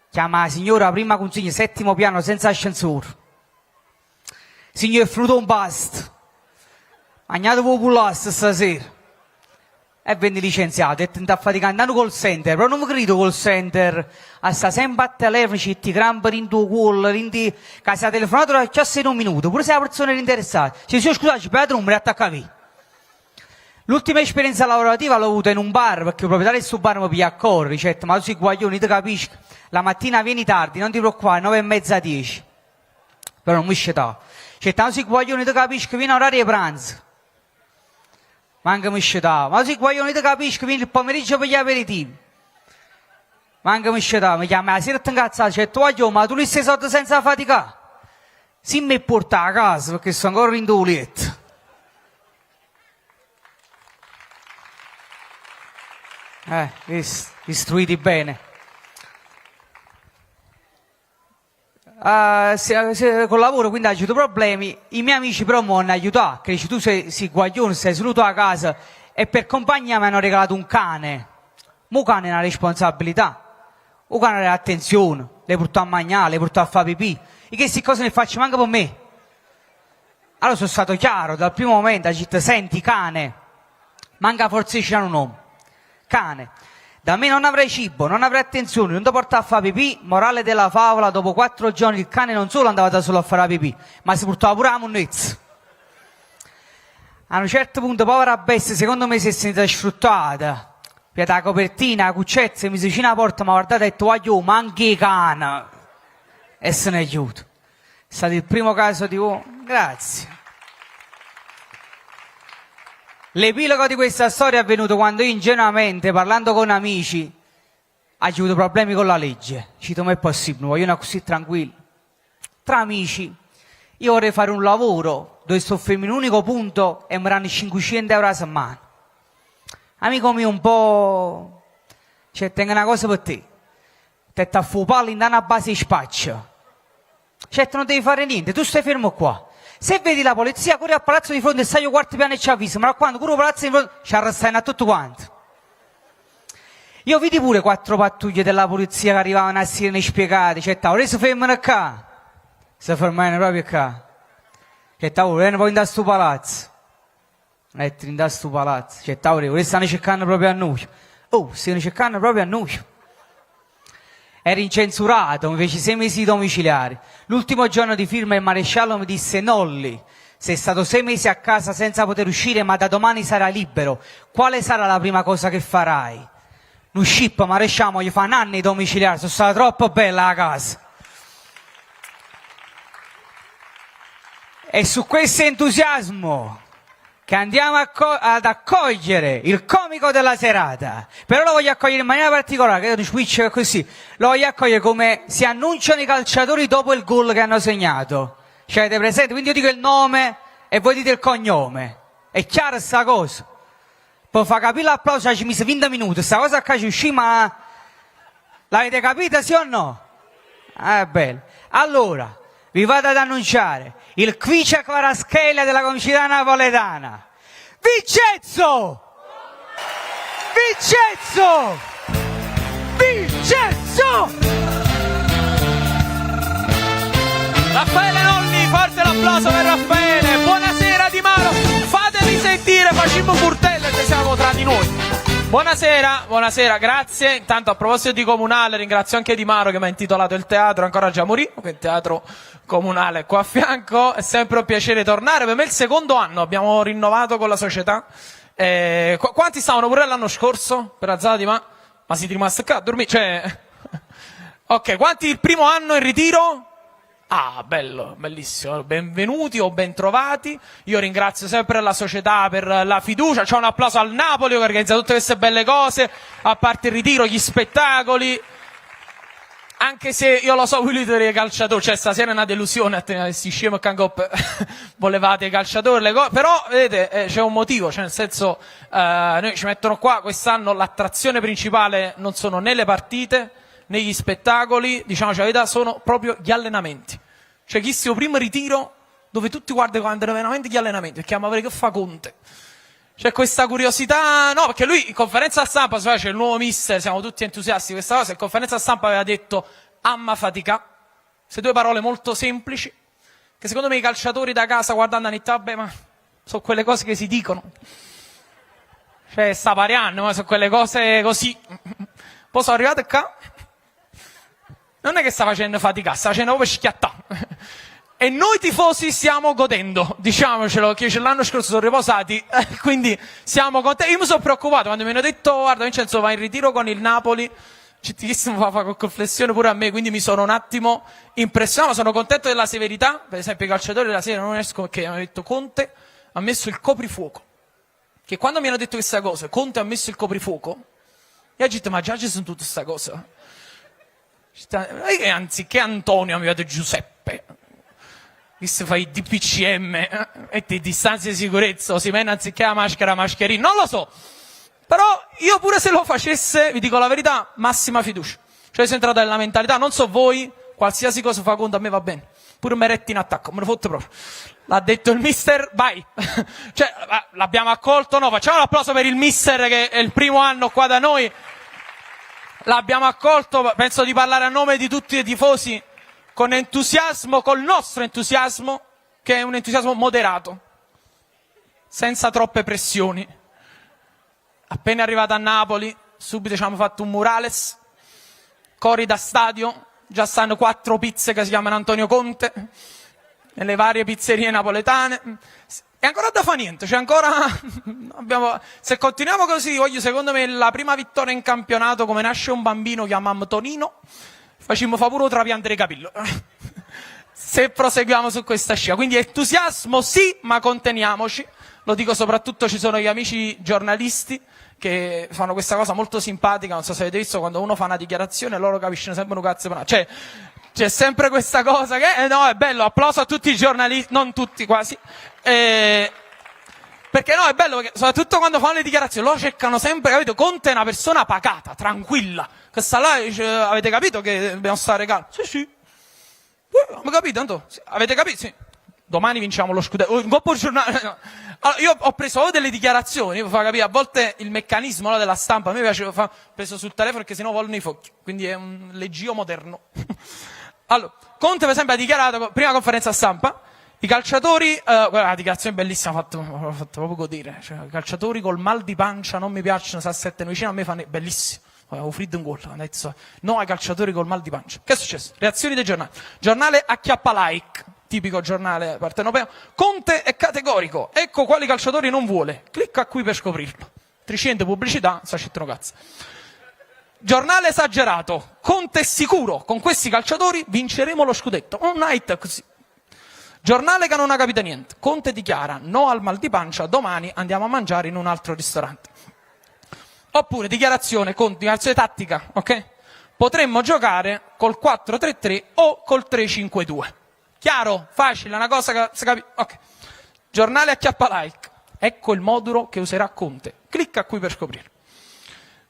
Speaker 4: chiama la signora, prima consiglio, 7° piano senza ascensore. Signor, è fruto un pasto, mangiate voi pullast stasera. e venne licenziato e tenta faticando hanno call center, però non mi credo call center a sta sempre a telefono, ci ti crampa in tuo cuore, che si ha telefonato già 6 un minuto, pure se la persona era interessata, ci dice scusate, ci perdo il numero e attaccavi. L'ultima esperienza lavorativa l'ho avuta in un bar, perché il proprietario di questo bar mi piglia a corri, certo, ma tu sei guaglione, ti capisci, la mattina vieni tardi, non ti preoccupare, 9:30, 10. Però non mi scetava. Certo, ma tu sei guaglione, ti capisci, vieni a orario di pranzo. Manca mi scetava. Ma tu sei guaglione, ti capisci, vieni il pomeriggio per gli aperitivi. Manca mi scetava, mi chiama la sera e ti incazzata, certo, guaglione, ma tu li stai sotto senza faticare. Si mi porta a casa, perché sto ancora in tuo letto. Istruiti bene. Col lavoro quindi ho avuto problemi, i miei amici però mi hanno aiutato, che dici tu sei guaglione, sei seduto a casa e per compagnia mi hanno regalato un cane. Mo cane è una responsabilità, un cane è attenzione, le porto a mangiare, le porto a fare pipì, e che queste cose ne faccio manca per me. Allora sono stato chiaro dal primo momento, ho detto senti cane, manca forse c'è un uomo. Cane, da me non avrai cibo, non avrai attenzione, non ti portare a fare pipì, morale della favola, dopo 4 giorni il cane non solo andava da solo a fare la pipì, ma si portava pure la monnezza. A un certo punto, povera bestia, secondo me si è sentita sfruttata, piata la copertina, la cuccetta, mi si vicino alla porta, mi ha guardato e ha detto, guagliò, ma anche i cani, e se ne è chiuso. È stato il primo caso di grazie. L'epilogo di questa storia è avvenuto quando io ingenuamente, parlando con amici, ho avuto problemi con la legge. Ci dico, ma è possibile, voglio una così tranquilla. Tra amici, io vorrei fare un lavoro dove sto fermo in un unico punto e mi danno 500 euro a settimana. Amico mio un po'... cioè, tengo una cosa per te. Te a fu pallo in una base di spaccio. Certo, non devi fare niente, tu stai fermo qua. Se vedi la polizia, corri al palazzo di fronte e stai al quarto piano e ci avvisa, ma quando corri al palazzo di fronte ci arrestano a tutto quanto. Io vidi pure 4 pattuglie della polizia che arrivavano a sirene spiegate, cioè ora si fermano qua. Si fermano proprio qua. Cioè ora poi in sto palazzo. Metti in sto palazzo. Cioè ora stanno cercando proprio a noi. Oh, stanno cercando proprio a noi. Era incensurato, mi fece 6 mesi domiciliari. L'ultimo giorno di firma il maresciallo mi disse Nolli, sei stato 6 mesi a casa senza poter uscire ma da domani sarai libero. Quale sarà la prima cosa che farai? Un scippo maresciallo gli fa un anno di domiciliari, sono stata troppo bella la casa. E su questo entusiasmo che andiamo ad accogliere il comico della serata, però lo voglio accogliere in maniera particolare, che è un switch così, lo voglio accogliere come si annunciano i calciatori dopo il gol che hanno segnato. Cioè, avete presente? Quindi io dico il nome e voi dite il cognome. È chiara sta cosa? Poi fa capire l'applauso, ci mise 20 minuti, sta cosa qua ci uscì, ma l'avete capita sì o no? Bello. Allora, vi vado ad annunciare il Quicia Quaraschelia della comicità napoletana. Vincenzo! Vincenzo! Vincenzo!
Speaker 5: Raffaele Nolli, forte l'applauso per Raffaele. Buonasera Di Maro, fatemi sentire, facciamo curtelle se siamo tra di noi. Buonasera, buonasera, grazie. Intanto a proposito di comunale ringrazio anche Di Maro che mi ha intitolato il teatro ancora Giamorino, che è il teatro comunale qua a fianco. È sempre un piacere tornare, per me è il 2° anno, abbiamo rinnovato con la società. Quanti stavano pure l'anno scorso per alzata di ma siete rimasti qua a dormire? Cioè... ok, quanti il primo anno in ritiro? Ah, bello, bellissimo, benvenuti o bentrovati. Io ringrazio sempre la società per la fiducia. C'è un applauso al Napoli che organizza tutte queste belle cose, a parte il ritiro, gli spettacoli. Anche se io lo so, voi dite calciatori, cioè stasera è una delusione a tenere questi scemi e cangop, volevate i calciatori, le cose, però vedete c'è un motivo, cioè nel senso noi ci mettono qua quest'anno, l'attrazione principale non sono né le partite, negli spettacoli, diciamoci la verità, sono proprio gli allenamenti. Cioè questo primo ritiro dove tutti guardano veramente gli allenamenti, perché a vedere che fa Conte. C'è questa curiosità, no, perché lui in conferenza stampa, c'è il nuovo mister, siamo tutti entusiasti di questa cosa, in conferenza stampa aveva detto amma fatica, queste 2 parole molto semplici, che secondo me i calciatori da casa guardando hanno detto, vabbè, ma sono quelle cose che si dicono. Cioè, sta pariando, ma sono quelle cose così. Poi sono arrivato qua. Non è che sta facendo fatica, sta facendo proprio schiattare. E noi tifosi stiamo godendo, diciamocelo, che l'anno scorso sono riposati, quindi siamo contenti. Io mi sono preoccupato quando mi hanno detto, guarda Vincenzo va in ritiro con il Napoli, cittadissimo fa con confessione pure a me, quindi mi sono un attimo impressionato, sono contento della severità. Per esempio i calciatori della sera non escono perché mi hanno detto Conte ha messo il coprifuoco. Che quando mi hanno detto questa cosa, Conte ha messo il coprifuoco, io ho detto ma già ci sono tutte queste cose. E anziché Antonio mi vado Giuseppe, che si fa i DPCM e ti distanze di sicurezza, o si mette anziché la maschera, mascherina, non lo so. Però io pure se lo facesse, vi dico la verità, massima fiducia. Cioè sono entrato nella mentalità, non so voi, qualsiasi cosa fa Conte a me va bene. Pure Meretti in attacco, me lo fotte proprio. L'ha detto il mister, vai. Cioè, l'abbiamo accolto, no, facciamo un applauso per il mister che è il primo anno qua da noi. L'abbiamo accolto, penso di parlare a nome di tutti i tifosi, con entusiasmo, col nostro entusiasmo, che è un entusiasmo moderato, senza troppe pressioni. Appena arrivato a Napoli, subito ci hanno fatto un murales, cori da stadio, già stanno 4 pizze che si chiamano Antonio Conte, nelle varie pizzerie napoletane, e ancora da fa niente, cioè ancora se continuiamo così, voglio secondo me la prima vittoria in campionato, come nasce un bambino, chiamiamo Tonino, facciamo fa pure trapiante di capello, se proseguiamo su questa scia, quindi entusiasmo sì, ma conteniamoci, lo dico soprattutto, ci sono gli amici giornalisti, che fanno questa cosa molto simpatica, non so se avete visto, quando uno fa una dichiarazione loro capiscono sempre un cazzo, cioè c'è sempre questa cosa che no, è bello, applauso a tutti i giornalisti, non tutti quasi, perché no, è bello, perché soprattutto quando fanno le dichiarazioni loro cercano sempre, capito, Conte è una persona pacata, tranquilla, che sta là e dice, avete capito che dobbiamo stare calmi? Sì, abbiamo capito, tanto, sì. Avete capito? Sì. Domani vinciamo lo scudetto, un po' giornale, no. Allora, io ho preso delle dichiarazioni, per far capire, a volte il meccanismo della stampa, a me piace, ho preso sul telefono perché sennò vogliono i focchi, quindi è un leggio moderno. Allora, Conte per esempio ha dichiarato, prima conferenza stampa, i calciatori, guarda, la dichiarazione è bellissima, l'ho fatto proprio godere, cioè, i calciatori col mal di pancia non mi piacciono, se assettano vicino a me fanno, bellissimo. Avevo freddo in gola, hanno detto no ai calciatori col mal di pancia. Che è successo? Reazioni dei giornali. Giornale acchiappa like, tipico giornale partenopeo. Conte è categorico, ecco quali calciatori non vuole. Clicca qui per scoprirlo. 300 pubblicità, sta scritto cazzo. Giornale esagerato, Conte è sicuro, con questi calciatori vinceremo lo scudetto. Un night così. Giornale che non ha capito niente. Conte dichiara no al mal di pancia, domani andiamo a mangiare in un altro ristorante. Oppure dichiarazione tattica, ok? Potremmo giocare col 4-3-3 o col 3-5-2. Chiaro? Facile, una cosa che si capisce. Ok. Giornale acchiappa like. Ecco il modulo che userà Conte. Clicca qui per scoprire.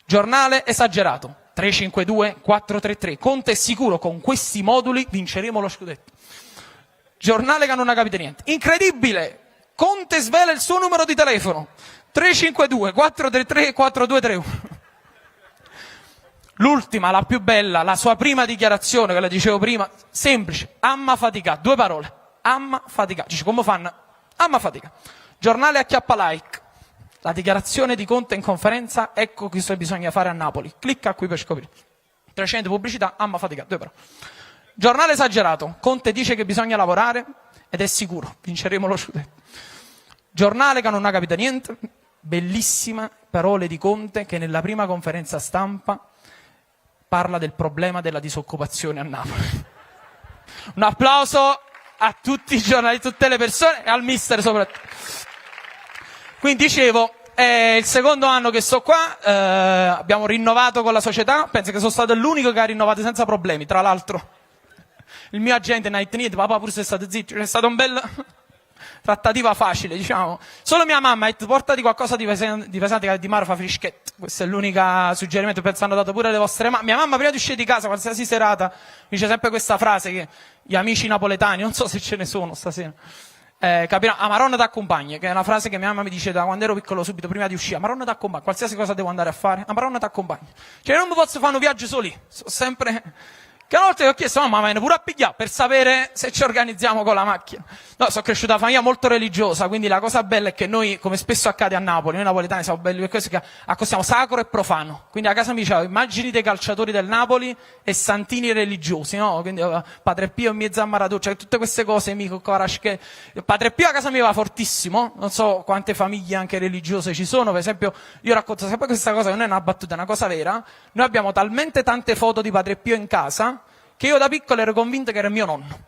Speaker 5: Giornale esagerato. 3-5-2, 4-3-3. Conte è sicuro, con questi moduli vinceremo lo scudetto. Giornale che non ha capito niente. Incredibile! Conte svela il suo numero di telefono. 352 433 4231. L'ultima, la più bella, la sua prima dichiarazione, che la dicevo prima, semplice, amma fatica, 2 parole, amma fatica, dice come fanno? Amma fatica. Giornale acchiappa like, la dichiarazione di Conte in conferenza, ecco cosa bisogna fare a Napoli, clicca qui per scoprire. 300 pubblicità, amma fatica, 2 parole. Giornale esagerato, Conte dice che bisogna lavorare ed è sicuro, vinceremo lo scudetto. Giornale che non ha capito niente, bellissima parole di Conte che nella prima conferenza stampa parla del problema della disoccupazione a Napoli. Un applauso a tutti i giornalisti, tutte le persone e al mister soprattutto. Quindi dicevo, è il secondo anno che sto qua, abbiamo rinnovato con la società, penso che sono stato l'unico che ha rinnovato senza problemi, tra l'altro il mio agente Night Niente, papà pure sei stato zitto, è stato un bel trattativa facile, diciamo. Solo mia mamma ha detto portati qualcosa di pesante che di Maro fa frischetto. Questo è l'unico suggerimento, penso hanno dato pure le vostre mamme. Mia mamma prima di uscire di casa, qualsiasi serata, dice sempre questa frase che gli amici napoletani, non so se ce ne sono stasera, capiranno, Maronna t'accompagna, che è una frase che mia mamma mi dice da quando ero piccolo subito, prima di uscire, Maronna t'accompagna, qualsiasi cosa devo andare a fare, Maronna t'accompagna. Cioè non mi posso fare un viaggio soli, so sempre Che una volta gli ho chiesto, mamma, viene pure a pigliare per sapere se ci organizziamo con la macchina. No, sono cresciuto da una famiglia molto religiosa, quindi la cosa bella è che noi, come spesso accade a Napoli, noi napoletani siamo belli per questo, che accostiamo sacro e profano. Quindi a casa mi dicevo, immagini dei calciatori del Napoli e santini religiosi, no? Quindi Padre Pio e mia zia Maradona, cioè tutte queste cose, Mico Corash, Padre Pio a casa mia va fortissimo, non so quante famiglie anche religiose ci sono, per esempio, io racconto sempre questa cosa, che non è una battuta, è una cosa vera. Noi abbiamo talmente tante foto di Padre Pio in casa, che io da piccolo ero convinto che era mio nonno.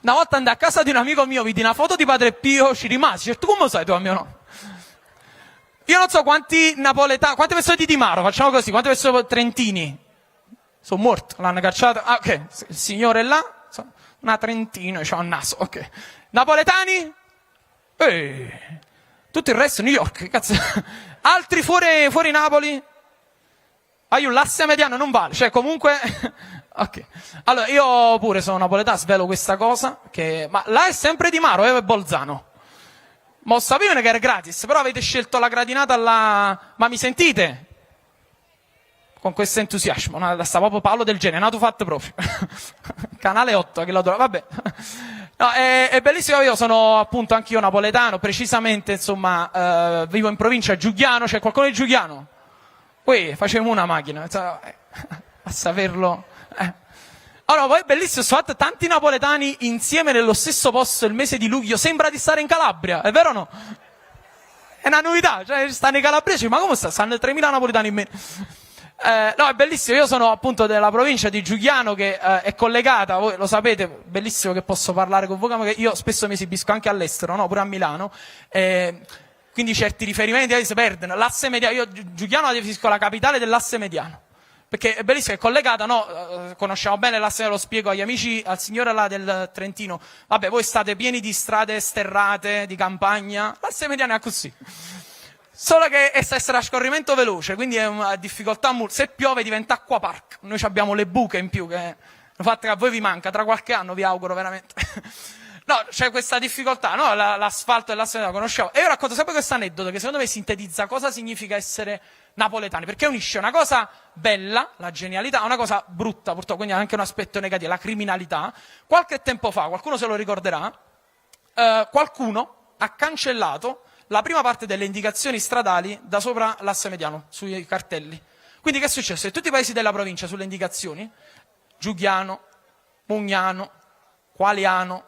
Speaker 5: Una volta andai a casa di un amico mio, vidi una foto di Padre Pio, ci rimasi, certo, come sai tu a mio nonno? Io non so quanti napoletani, quante persone di Di Maro, facciamo così, quante persone trentini sono morti, l'hanno cacciato, ah ok, il signore è là, una trentina, c'ha un naso, ok. Napoletani? Tutto il resto New York, che cazzo. Altri fuori Napoli? Io l'asse mediano non vale, cioè comunque, ok. Allora, io pure sono napoletano, svelo questa cosa, ma là è sempre Di Maro, e Bolzano. Ma sapevano che era gratis, però avete scelto la gradinata alla... Ma mi sentite? Con questo entusiasmo, sta proprio Paolo Del Genere, nato fatto proprio. Canale 8, che lo adoro, vabbè. No, è bellissimo, io sono appunto anch'io napoletano, precisamente, insomma, vivo in provincia Giugliano, c'è qualcuno di Giugliano? Poi facevamo una macchina, a saperlo. Allora, poi è bellissimo, sono fatti tanti napoletani insieme nello stesso posto il mese di luglio, sembra di stare in Calabria, è vero o no? È una novità, cioè stanno i calabresi, ma come sta? Stanno 3.000 napoletani in meno. No, è bellissimo, io sono appunto della provincia di Giugliano che è collegata, voi lo sapete, bellissimo che posso parlare con voi, perché io spesso mi esibisco anche all'estero, no? Pure a Milano. Quindi certi riferimenti si perdono. L'asse mediano, io Giugliano la definisco la capitale dell'asse mediano, perché è bellissimo, è collegata, no? Conosciamo bene l'asse, lo spiego agli amici, al signore là del Trentino. Vabbè, voi state pieni di strade sterrate, di campagna, l'asse mediano è così. Solo che essere a scorrimento veloce, quindi è una difficoltà, se piove diventa acquapark. Noi abbiamo le buche in più, che infatti a voi vi manca, tra qualche anno vi auguro veramente. No, c'è questa difficoltà, no? L'asfalto e l'asse la conosciamo. E io racconto sempre questo aneddoto che secondo me sintetizza cosa significa essere napoletani, perché unisce una cosa bella, la genialità, a una cosa brutta, purtroppo, quindi anche un aspetto negativo, la criminalità. Qualche tempo fa, qualcuno se lo ricorderà, qualcuno ha cancellato la prima parte delle indicazioni stradali da sopra l'asse mediano, sui cartelli. Quindi che è successo? In tutti i paesi della provincia, sulle indicazioni, Giugliano, Mugnano, Qualiano,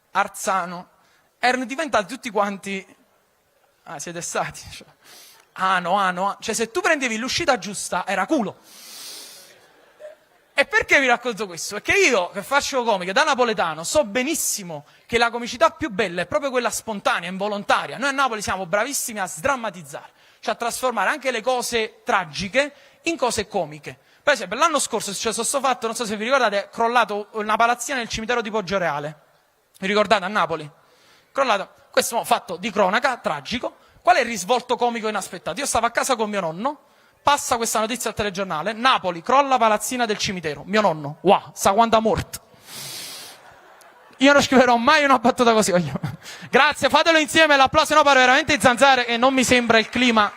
Speaker 5: Arzano, erano diventati tutti quanti, siete stati, cioè, cioè se tu prendevi l'uscita giusta era culo. E perché vi racconto questo? Perché io, che faccio comica da napoletano, so benissimo che la comicità più bella è proprio quella spontanea, involontaria. Noi a Napoli siamo bravissimi a sdrammatizzare, cioè a trasformare anche le cose tragiche in cose comiche. Per esempio, l'anno scorso è successo questo fatto, non so se vi ricordate, è crollato una palazzina nel cimitero di Poggioreale. Vi ricordate, a Napoli? Crollato, questo fatto di cronaca, tragico. Qual è il risvolto comico inaspettato? Io stavo a casa con mio nonno, passa questa notizia al telegiornale, Napoli, crolla palazzina del cimitero. Mio nonno, wow, sa quando è morto. Io non scriverò mai una battuta così. Grazie, fatelo insieme, l'applauso no pare veramente zanzare e non mi sembra il clima.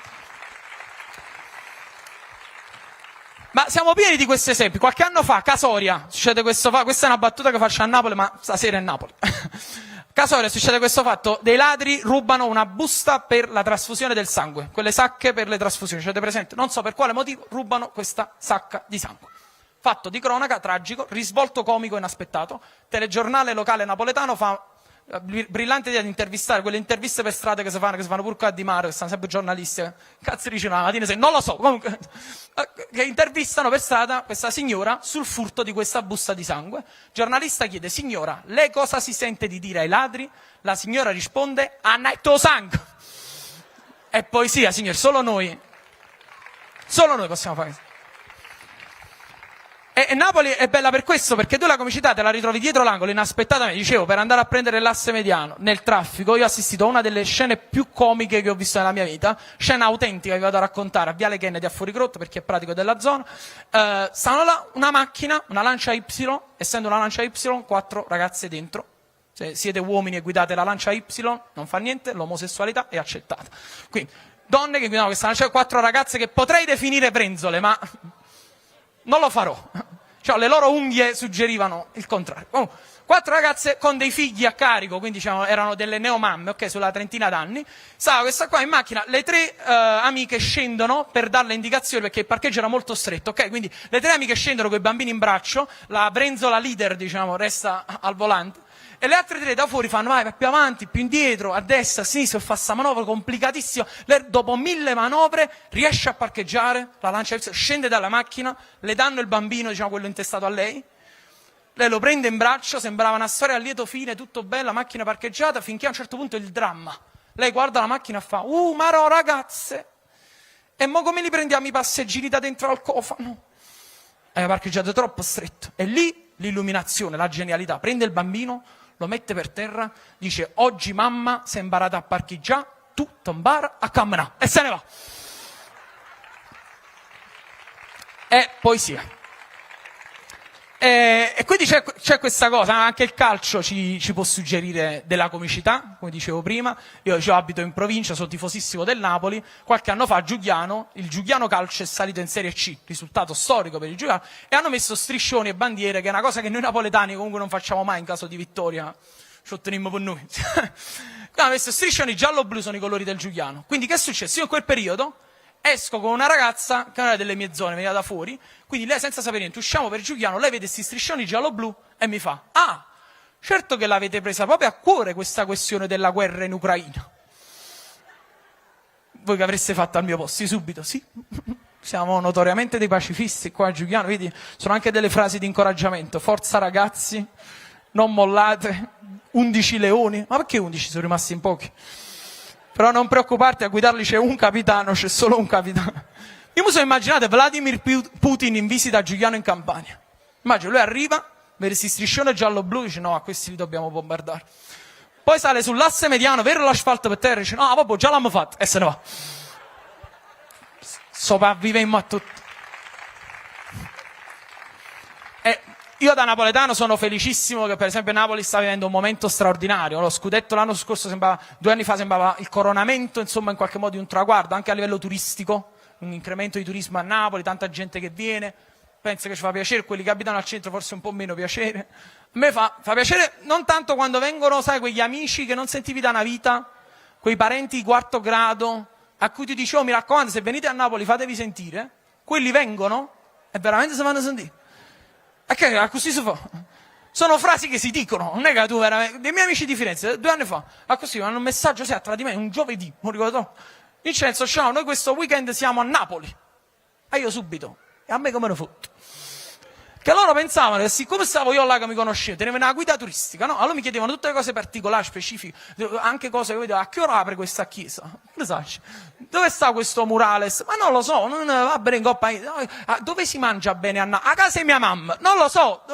Speaker 5: Ma siamo pieni di questi esempi. Qualche anno fa, Casoria, succede questo fatto, questa è una battuta che faccio a Napoli, ma stasera è Napoli. Casoria, succede questo fatto, dei ladri rubano una busta per la trasfusione del sangue, quelle sacche per le trasfusioni, avete presente? Non so per quale motivo rubano questa sacca di sangue. Fatto di cronaca, tragico, risvolto comico inaspettato, telegiornale locale napoletano fa brillante idea di intervistare, quelle interviste per strada che si fanno pure qua a Di Maro, che stanno sempre giornalisti, cazzo dicono la mattina, non lo so, comunque, che intervistano per strada questa signora sul furto di questa busta di sangue. Giornalista chiede, signora, lei cosa si sente di dire ai ladri? La signora risponde, hanno detto sangue. È poesia, signori, solo noi possiamo fare questo. E Napoli è bella per questo, perché tu la comicità te la ritrovi dietro l'angolo, inaspettatamente. Dicevo, per andare a prendere l'asse mediano nel traffico, io ho assistito a una delle scene più comiche che ho visto nella mia vita, scena autentica che vi vado a raccontare a Viale Kennedy a Fuoricrotto, perché è pratico della zona. Stanno là, una macchina, una Lancia Y, essendo una Lancia Y, 4 ragazze dentro. Se siete uomini e guidate la Lancia Y, non fa niente, l'omosessualità è accettata. Quindi, donne che guidano questa Lancia, 4 ragazze che potrei definire brenzole, ma non lo farò. Cioè, le loro unghie suggerivano il contrario. Comunque, 4 ragazze con dei figli a carico, quindi diciamo, erano delle neomamme, ok, sulla trentina d'anni. Stava questa qua in macchina, le 3 amiche scendono per darle indicazioni perché il parcheggio era molto stretto, ok? Quindi le 3 amiche scendono con i bambini in braccio, la brenzola leader, diciamo, resta al volante. E le altre 3 da fuori fanno, vai più avanti, più indietro, a destra, a sinistra, e fa sta manovra complicatissima. Lei, dopo 1000 manovre, riesce a parcheggiare, la lancia, scende dalla macchina, le danno il bambino, diciamo, quello intestato a lei. Lei lo prende in braccio, sembrava una storia a lieto fine, tutto bello, la macchina parcheggiata, finché a un certo punto il dramma. Lei guarda la macchina e fa, marò ragazze, e mo come li prendiamo i passeggini da dentro al cofano? È parcheggiato troppo stretto. E lì l'illuminazione, la genialità, prende il bambino, lo mette per terra, dice, oggi mamma si è imparata a parcheggiare, tu ti impara a camminare, e se ne va. È poesia. E quindi c'è questa cosa, anche il calcio ci può suggerire della comicità, come dicevo prima. Io abito in provincia, sono tifosissimo del Napoli. Qualche anno fa il Giugliano Calcio è salito in Serie C, risultato storico per il Giugliano, e hanno messo striscioni e bandiere, che è una cosa che noi napoletani comunque non facciamo mai in caso di vittoria, ci otteniamo per noi. Hanno messo striscioni giallo-blu, sono i colori del Giugliano. Quindi che è successo? Io in quel periodo esco con una ragazza che non era delle mie zone, veniva da fuori, quindi lei senza sapere niente, usciamo per Giuliano, lei vede questi striscioni giallo-blu e mi fa, certo che l'avete presa proprio a cuore questa questione della guerra in Ucraina. Voi che avreste fatto al mio posto? Sì, subito, sì. Siamo notoriamente dei pacifisti qua a Giuliano, vedi, sono anche delle frasi di incoraggiamento, forza ragazzi, non mollate, 11 leoni, ma perché 11? Sono rimasti in pochi. Però non preoccuparti, a guidarli c'è un capitano, c'è solo un capitano. Io mi sono immaginato Vladimir Putin in visita a Giuliano in Campania. Immagino, lui arriva, vede questi striscioni giallo-blu, dice no, a questi li dobbiamo bombardare. Poi sale sull'asse mediano, vede l'asfalto per terra, dice no, vabbè, già l'abbiamo fatto, e se ne va. Sopravvivemmo a tutti. Io da napoletano sono felicissimo che per esempio Napoli sta vivendo un momento straordinario. Lo scudetto l'anno scorso 2 anni fa sembrava il coronamento, insomma, in qualche modo di un traguardo, anche a livello turistico, un incremento di turismo a Napoli, tanta gente che viene, penso che ci fa piacere, quelli che abitano al centro forse un po' meno piacere. A me fa piacere non tanto quando vengono, sai, quegli amici che non sentivi da una vita, quei parenti di 4º grado, a cui ti dicevo, mi raccomando, se venite a Napoli fatevi sentire, quelli vengono e veramente si fanno sentire. Perché così si fa? Sono frasi che si dicono, non è che tu veramente... Dei miei amici di Firenze, 2 anni fa, così mi hanno un messaggio, sai, tra di me, un giovedì, non ricordo. Vincenzo, ciao, noi questo weekend siamo a Napoli. E io subito, e a me come ne fotto? Che loro pensavano che siccome stavo io là che mi conoscevo, tenevo una guida turistica, no? Allora mi chiedevano tutte le cose particolari, specifiche, anche cose che vedevo, a che ora apre questa chiesa? Che ne sai? Dove sta questo murales? Ma non lo so, non va bene in coppa. Dove si mangia bene a Napoli? A casa di mia mamma, non lo so.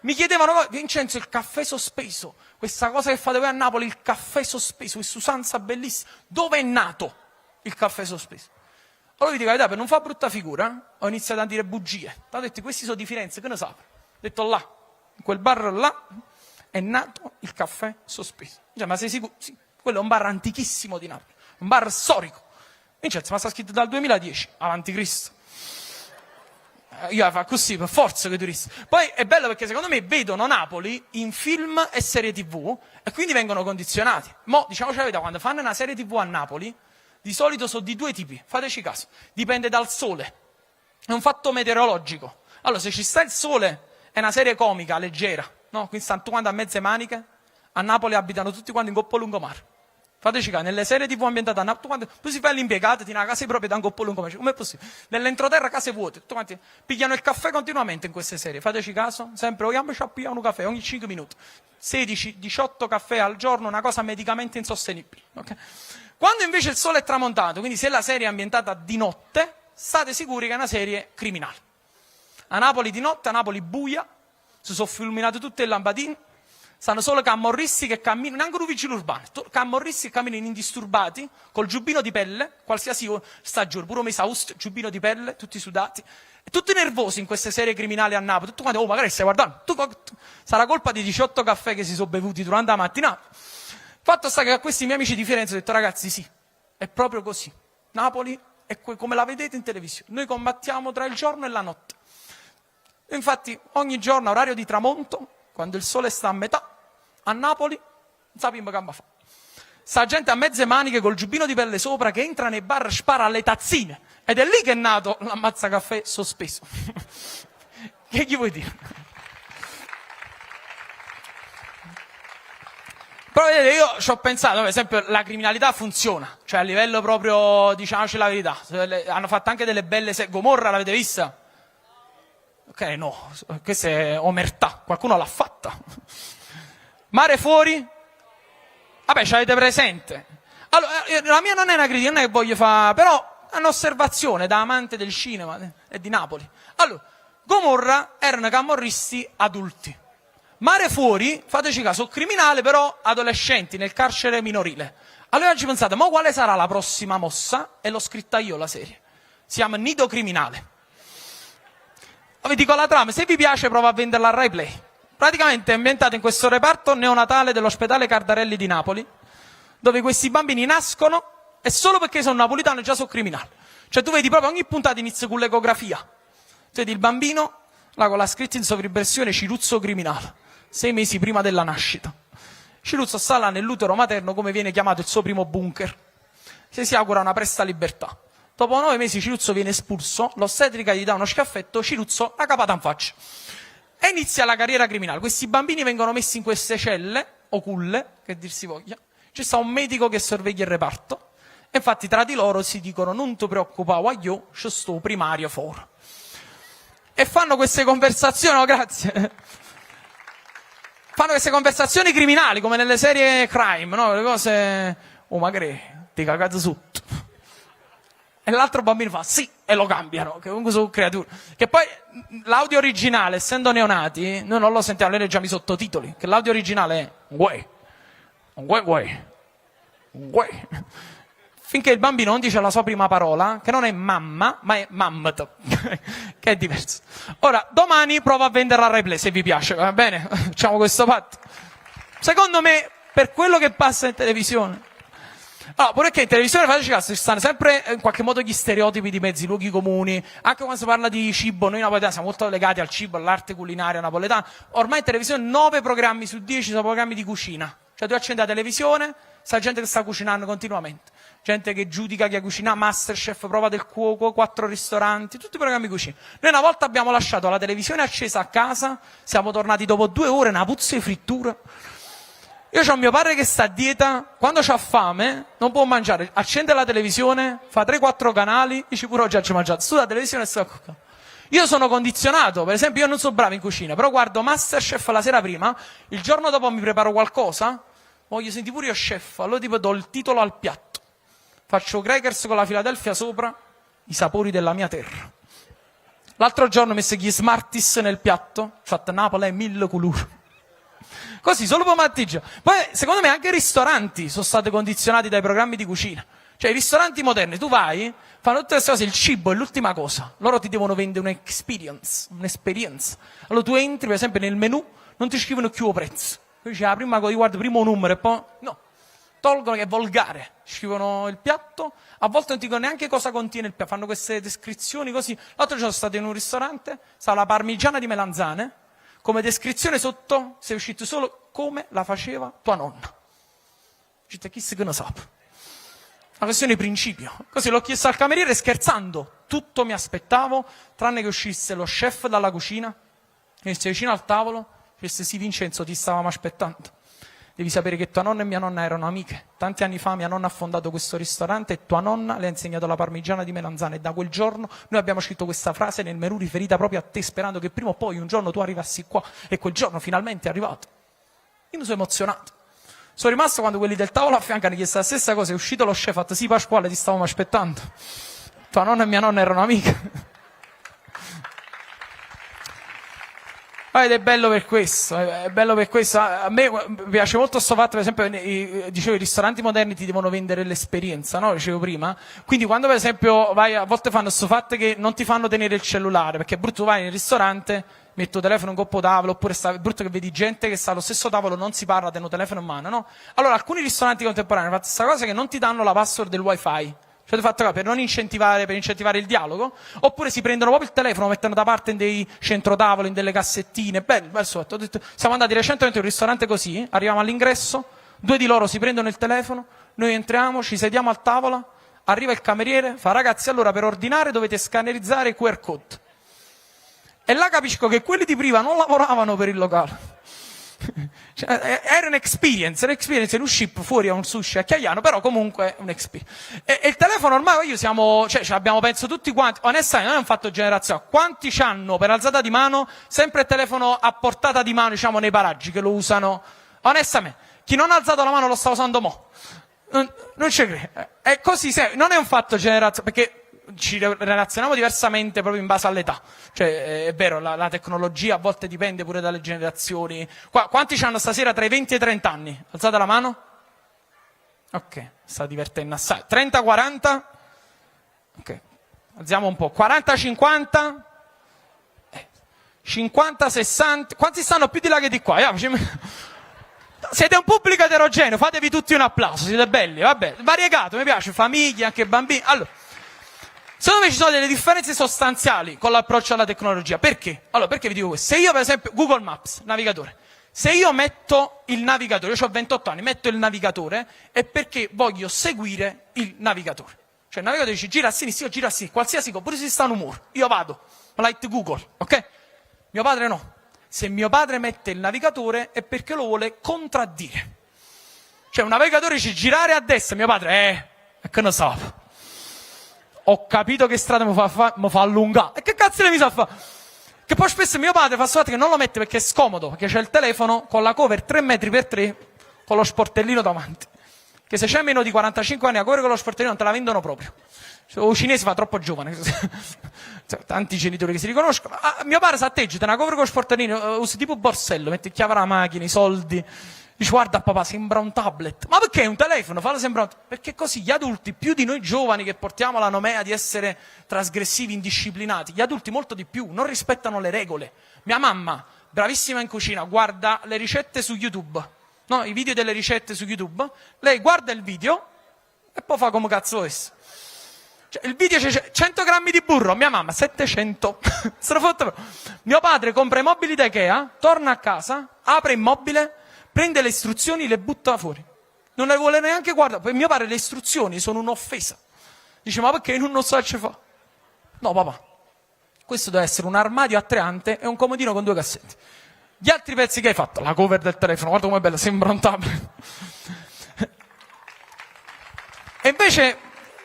Speaker 5: Mi chiedevano, Vincenzo, il caffè sospeso, questa cosa che fate voi a Napoli, il caffè sospeso, questa usanza bellissima. Dove è nato il caffè sospeso? Allora vi dico la verità, per non fare brutta figura, ho iniziato a dire bugie. Ho detto, questi sono di Firenze, che ne sa? Ho detto là, in quel bar là, è nato il caffè sospeso. Cioè, ma sei sicuro? Sì, quello è un bar antichissimo di Napoli, un bar storico. Vincenzo, ma sta scritto dal 2010, avanti Cristo. Io fa così, per forza che turisti. Poi è bello perché secondo me vedono Napoli in film e serie TV e quindi vengono condizionati. Mo, diciamoci la verità, quando fanno una serie TV a Napoli, di solito sono di 2 tipi, fateci caso, dipende dal sole, è un fatto meteorologico. Allora, se ci sta il sole, è una serie comica, leggera, no? Quindi stanno tutti quanti a mezze maniche, a Napoli abitano tutti quanti in coppa lungomare. Fateci caso, nelle serie TV ambientate a Napoli, tu si fai l'impiegato, ti una casa di proprietà in coppa lungomare, come è possibile? Nell'entroterra case vuote, tutti quanti pigliano il caffè continuamente in queste serie, fateci caso, sempre, vogliamo pigliare un caffè ogni 5 minuti, 16-18 caffè al giorno, una cosa medicamente insostenibile, ok? Quando invece il sole è tramontato, quindi se la serie è ambientata di notte, state sicuri che è una serie criminale. A Napoli di notte, a Napoli buia, si sono fulminate tutte le lampadine, stanno solo camorristi che camminano, neanche un vigile urbano, camorristi che camminano indisturbati, col giubbino di pelle, qualsiasi stagione, pure un Mesaust, giubbino di pelle, tutti sudati, e tutti nervosi in queste serie criminali a Napoli, tutti quanti, magari stai guardando, sarà colpa di 18 caffè che si sono bevuti durante la mattinata. Fatto sta che a questi miei amici di Firenze ho detto, ragazzi, sì, è proprio così. Napoli è come la vedete in televisione. Noi combattiamo tra il giorno e la notte. Infatti ogni giorno, orario di tramonto, quando il sole sta a metà, a Napoli, non sappiamo che fa. Sta gente a mezze maniche col giubbino di pelle sopra che entra nei bar e spara alle tazzine. Ed è lì che è nato l'ammazza caffè sospeso. Che gli vuoi dire? Però vedete, io ci ho pensato, per esempio, la criminalità funziona. Cioè a livello proprio, diciamoci la verità. Hanno fatto anche delle belle Gomorra, l'avete vista? Ok, no, questa è omertà, qualcuno l'ha fatta. Mare fuori? Vabbè, ci avete presente. Allora, la mia non è una critica, non è che voglio fare, però è un'osservazione da amante del cinema e di Napoli. Allora, Gomorra erano camorristi adulti. Mare fuori, fateci caso, sono criminali però adolescenti nel carcere minorile. Allora oggi pensate, ma quale sarà la prossima mossa? E l'ho scritta io la serie. Si chiama Nido Criminale. Vi dico la trama, se vi piace prova a venderla a Rai Play. Praticamente è ambientato in questo reparto neonatale dell'ospedale Cardarelli di Napoli, dove questi bambini nascono e solo perché sono napolitani già sono criminali. Cioè tu vedi proprio ogni puntata inizia con l'ecografia. Tu vedi il bambino, là con la scritta in sovrimpressione Ciruzzo criminale, 6 mesi prima della nascita. Ciruzzo sta là nell'utero materno, come viene chiamato il suo primo bunker. Si augura una presta libertà. Dopo 9 mesi Ciruzzo viene espulso, l'ostetrica gli dà uno schiaffetto, Ciruzzo la capata in faccia. E inizia la carriera criminale. Questi bambini vengono messi in queste celle, o culle, che dir si voglia. Ci sta un medico che sorveglia il reparto. E infatti tra di loro si dicono non ti preoccupare, io ci sto primario fuori. E fanno queste conversazioni, no, grazie. Fanno queste conversazioni criminali, come nelle serie crime, no? Le cose, oh magari, ti cagate sotto. E l'altro bambino fa sì, e lo cambiano, che comunque sono creature. Che poi l'audio originale, essendo neonati, noi non lo sentiamo, noi leggiamo i sottotitoli, che l'audio originale è uè, finché il bambino non dice la sua prima parola, che non è mamma, ma è mammat, che è diverso. Ora, domani provo a venderla a Replay, se vi piace, va bene? Facciamo questo patto. Secondo me, per quello che passa in televisione, allora, pure che in televisione, fateci caso, ci stanno sempre in qualche modo gli stereotipi di mezzi, luoghi comuni, anche quando si parla di cibo, noi napoletani siamo molto legati al cibo, all'arte culinaria napoletana. Ormai in televisione 9 programmi su 10 sono programmi di cucina. Cioè tu accendi la televisione, sta gente che sta cucinando continuamente, gente che giudica chi ha cucinato, Masterchef, prova del cuoco, 4 ristoranti, tutti i programmi di cucina. Noi una volta abbiamo lasciato la televisione accesa a casa, siamo tornati dopo 2 ore, una puzza di frittura. Io ho mio padre che sta a dieta, quando c'ha fame non può mangiare, accende la televisione, fa 3-4 canali, dice pure oggi ha mangiato, su la televisione e sta qua. Io sono condizionato, per esempio io non sono bravo in cucina, però guardo Masterchef la sera prima, il giorno dopo mi preparo qualcosa, voglio sentire pure io chef, allora tipo do il titolo al piatto, faccio crackers con la Philadelphia sopra, i sapori della mia terra. L'altro giorno ho messo gli Smarties nel piatto, ho fatto Napoli e 1000 colori. Così, solo pomattiggia. Poi, secondo me, anche i ristoranti sono stati condizionati dai programmi di cucina. Cioè, i ristoranti moderni, tu vai, fanno tutte queste cose, il cibo è l'ultima cosa. Loro ti devono vendere un'esperienza. Allora tu entri, per esempio, nel menù, non ti scrivono più il prezzo. Quindi c'è la prima cosa, guardo primo numero e poi, no. Tolgono che è volgare. Scrivono il piatto, a volte non ti dicono neanche cosa contiene il piatto. Fanno queste descrizioni così. L'altro giorno sono stato in un ristorante, stava la parmigiana di melanzane, come descrizione sotto sei uscito solo come la faceva tua nonna. Dice, chi se ne sa? Una questione di principio. Così l'ho chiesto al cameriere scherzando. Tutto mi aspettavo, tranne che uscisse lo chef dalla cucina, che si vicino al tavolo, disse sì Vincenzo, ti stavamo aspettando. Devi sapere che tua nonna e mia nonna erano amiche. Tanti anni fa mia nonna ha fondato questo ristorante e tua nonna le ha insegnato la parmigiana di melanzane. E da quel giorno noi abbiamo scritto questa frase nel menù riferita proprio a te, sperando che prima o poi un giorno tu arrivassi qua. E quel giorno finalmente è arrivato. Io mi sono emozionato. Sono rimasto quando quelli del tavolo a fianco hanno chiesto la stessa cosa. È uscito lo chef, ha detto sì Pasquale, ti stavamo aspettando. Tua nonna e mia nonna erano amiche. Ed è bello per questo, è bello per questo. A me piace molto questo fatto, per esempio, dicevo, i ristoranti moderni ti devono vendere l'esperienza, no? Dicevo prima. Quindi quando per esempio vai, a volte fanno questo fatto che non ti fanno tenere il cellulare, perché è brutto, vai nel ristorante, metto il telefono in coppo tavolo, oppure è brutto che vedi gente che sta allo stesso tavolo, non si parla, tengo il telefono in mano, no? Allora alcuni ristoranti contemporanei hanno fatto questa cosa che non ti danno la password del wifi. Ci avete fatto capire? Per incentivare il dialogo? Oppure si prendono proprio il telefono, mettono da parte in dei centrotavoli, in delle cassettine. Bello, ho detto, siamo andati recentemente in un ristorante così, arriviamo all'ingresso, 2 di loro si prendono il telefono, noi entriamo, ci sediamo al tavolo, arriva il cameriere, fa ragazzi allora per ordinare dovete scannerizzare il QR code. E là capisco che quelli di prima non lavoravano per il locale. Cioè, era un'experience, un ship fuori a un sushi a Chiaiano, però comunque un'experience. E il telefono ormai io siamo, cioè abbiamo penso tutti quanti, onestamente non è un fatto generazionale, quanti c'hanno per alzata di mano sempre il telefono a portata di mano, diciamo nei paraggi che lo usano, onestamente, chi non ha alzato la mano lo sta usando mo'. Non ci credo. È così, non è un fatto generazionale, perché ci relazioniamo diversamente proprio in base all'età. Cioè, è vero, la tecnologia a volte dipende pure dalle generazioni. Quanti hanno stasera tra i 20 e i 30 anni? Alzate la mano. Ok, sta divertendo assai. 30-40? Ok, alziamo un po'. 40-50? 50-60? Quanti stanno più di là che di qua? Siete un pubblico eterogeneo, fatevi tutti un applauso, siete belli, vabbè, variegato, mi piace, famiglie, anche bambini. Allora, secondo me ci sono delle differenze sostanziali con l'approccio alla tecnologia. Perché? Allora, perché vi dico questo? Se io, per esempio, Google Maps, navigatore, se io metto il navigatore, io ho 28 anni, metto il navigatore, è perché voglio seguire il navigatore. Cioè, il navigatore dice gira a sinistra, io giro a sinistra, qualsiasi cosa, pure se sta un umore, io vado, like Google, ok? Mio padre no. Se mio padre mette il navigatore è perché lo vuole contraddire. Cioè un navigatore dice girare a destra, mio padre, che ne so. Ho capito che strada mi fa allungare. E che cazzo ne mi sa fare? Che poi spesso mio padre fa soltanto che non lo mette perché è scomodo, perché c'è il telefono con la cover 3 metri per 3 con lo sportellino davanti. Che se c'è meno di 45 anni la cover con lo sportellino non te la vendono proprio. O cinese fa troppo giovane. Tanti genitori che si riconoscono. Mio padre s'atteggia, te ne copre con lo sportellino, usi tipo borsello, metti chiave alla macchina, i soldi. Dice guarda papà, sembra un tablet. Ma perché è un telefono? Fallo sembrare un... Perché così gli adulti, più di noi giovani che portiamo la nomea di essere trasgressivi, indisciplinati, gli adulti molto di più, non rispettano le regole. Mia mamma, bravissima in cucina, guarda le ricette su YouTube, no? I video delle ricette su YouTube, lei guarda il video e poi fa come cazzo vuole. Cioè, il video c'è 100 grammi di burro, mia mamma 700. Mio padre compra i mobili da Ikea, torna a casa, apre il mobile, prende le istruzioni, le butta fuori. Non le vuole neanche guardare. Per mio padre le istruzioni sono un'offesa. Dice, ma perché non so ce fa? No papà, questo deve essere un armadio a 3 ante e un comodino con 2 cassetti. Gli altri pezzi che hai fatto? La cover del telefono, guarda com'è bella, sembra un tablet. E invece...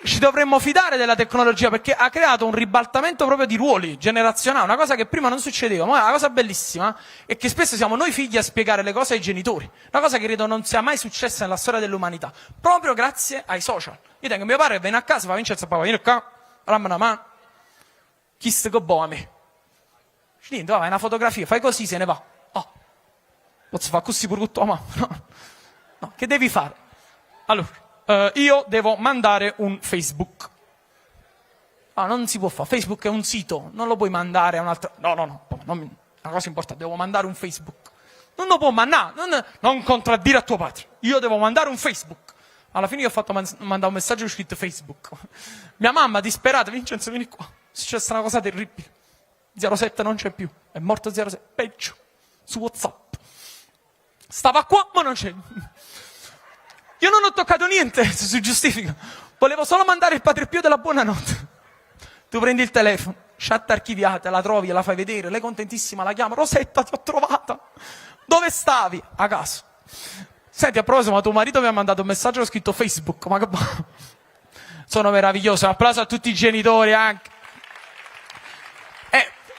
Speaker 5: ci dovremmo fidare della tecnologia perché ha creato un ribaltamento proprio di ruoli generazionali, una cosa che prima non succedeva. Ma la cosa bellissima è che spesso siamo noi figli a spiegare le cose ai genitori, una cosa che credo non sia mai successa nella storia dell'umanità, proprio grazie ai social. Io tengo mio padre che viene a casa, fa Vincenzo papà, vieni qua, dammi una mano, chi sta che boh a me? Niente, vai, una fotografia, fai così, se ne va. Oh, posso fare così pure tutto la mano? No. No, che devi fare? Allora, io devo mandare un Facebook. Non si può fare. Facebook è un sito, non lo puoi mandare a un'altra. No, una cosa importante, devo mandare un Facebook. Non lo può mandare, non contraddire a tuo padre. Io devo mandare un Facebook. Alla fine io ho fatto mandare un messaggio scritto Facebook. Mia mamma disperata, Vincenzo vieni qua. È successa una cosa terribile. 07 non c'è più, è morto 07. Peggio, su WhatsApp. Stava qua, ma non c'è. Io non ho toccato niente, si giustifica. Volevo solo mandare il Padre Pio della buonanotte. Tu prendi il telefono, chat archiviata, la trovi, la fai vedere, lei contentissima, la chiama, Rosetta, ti ho trovata. Dove stavi? A casa. Senti, a proposito, ma tuo marito mi ha mandato un messaggio, ho scritto Facebook, ma che sono meraviglioso, un applauso a tutti i genitori anche.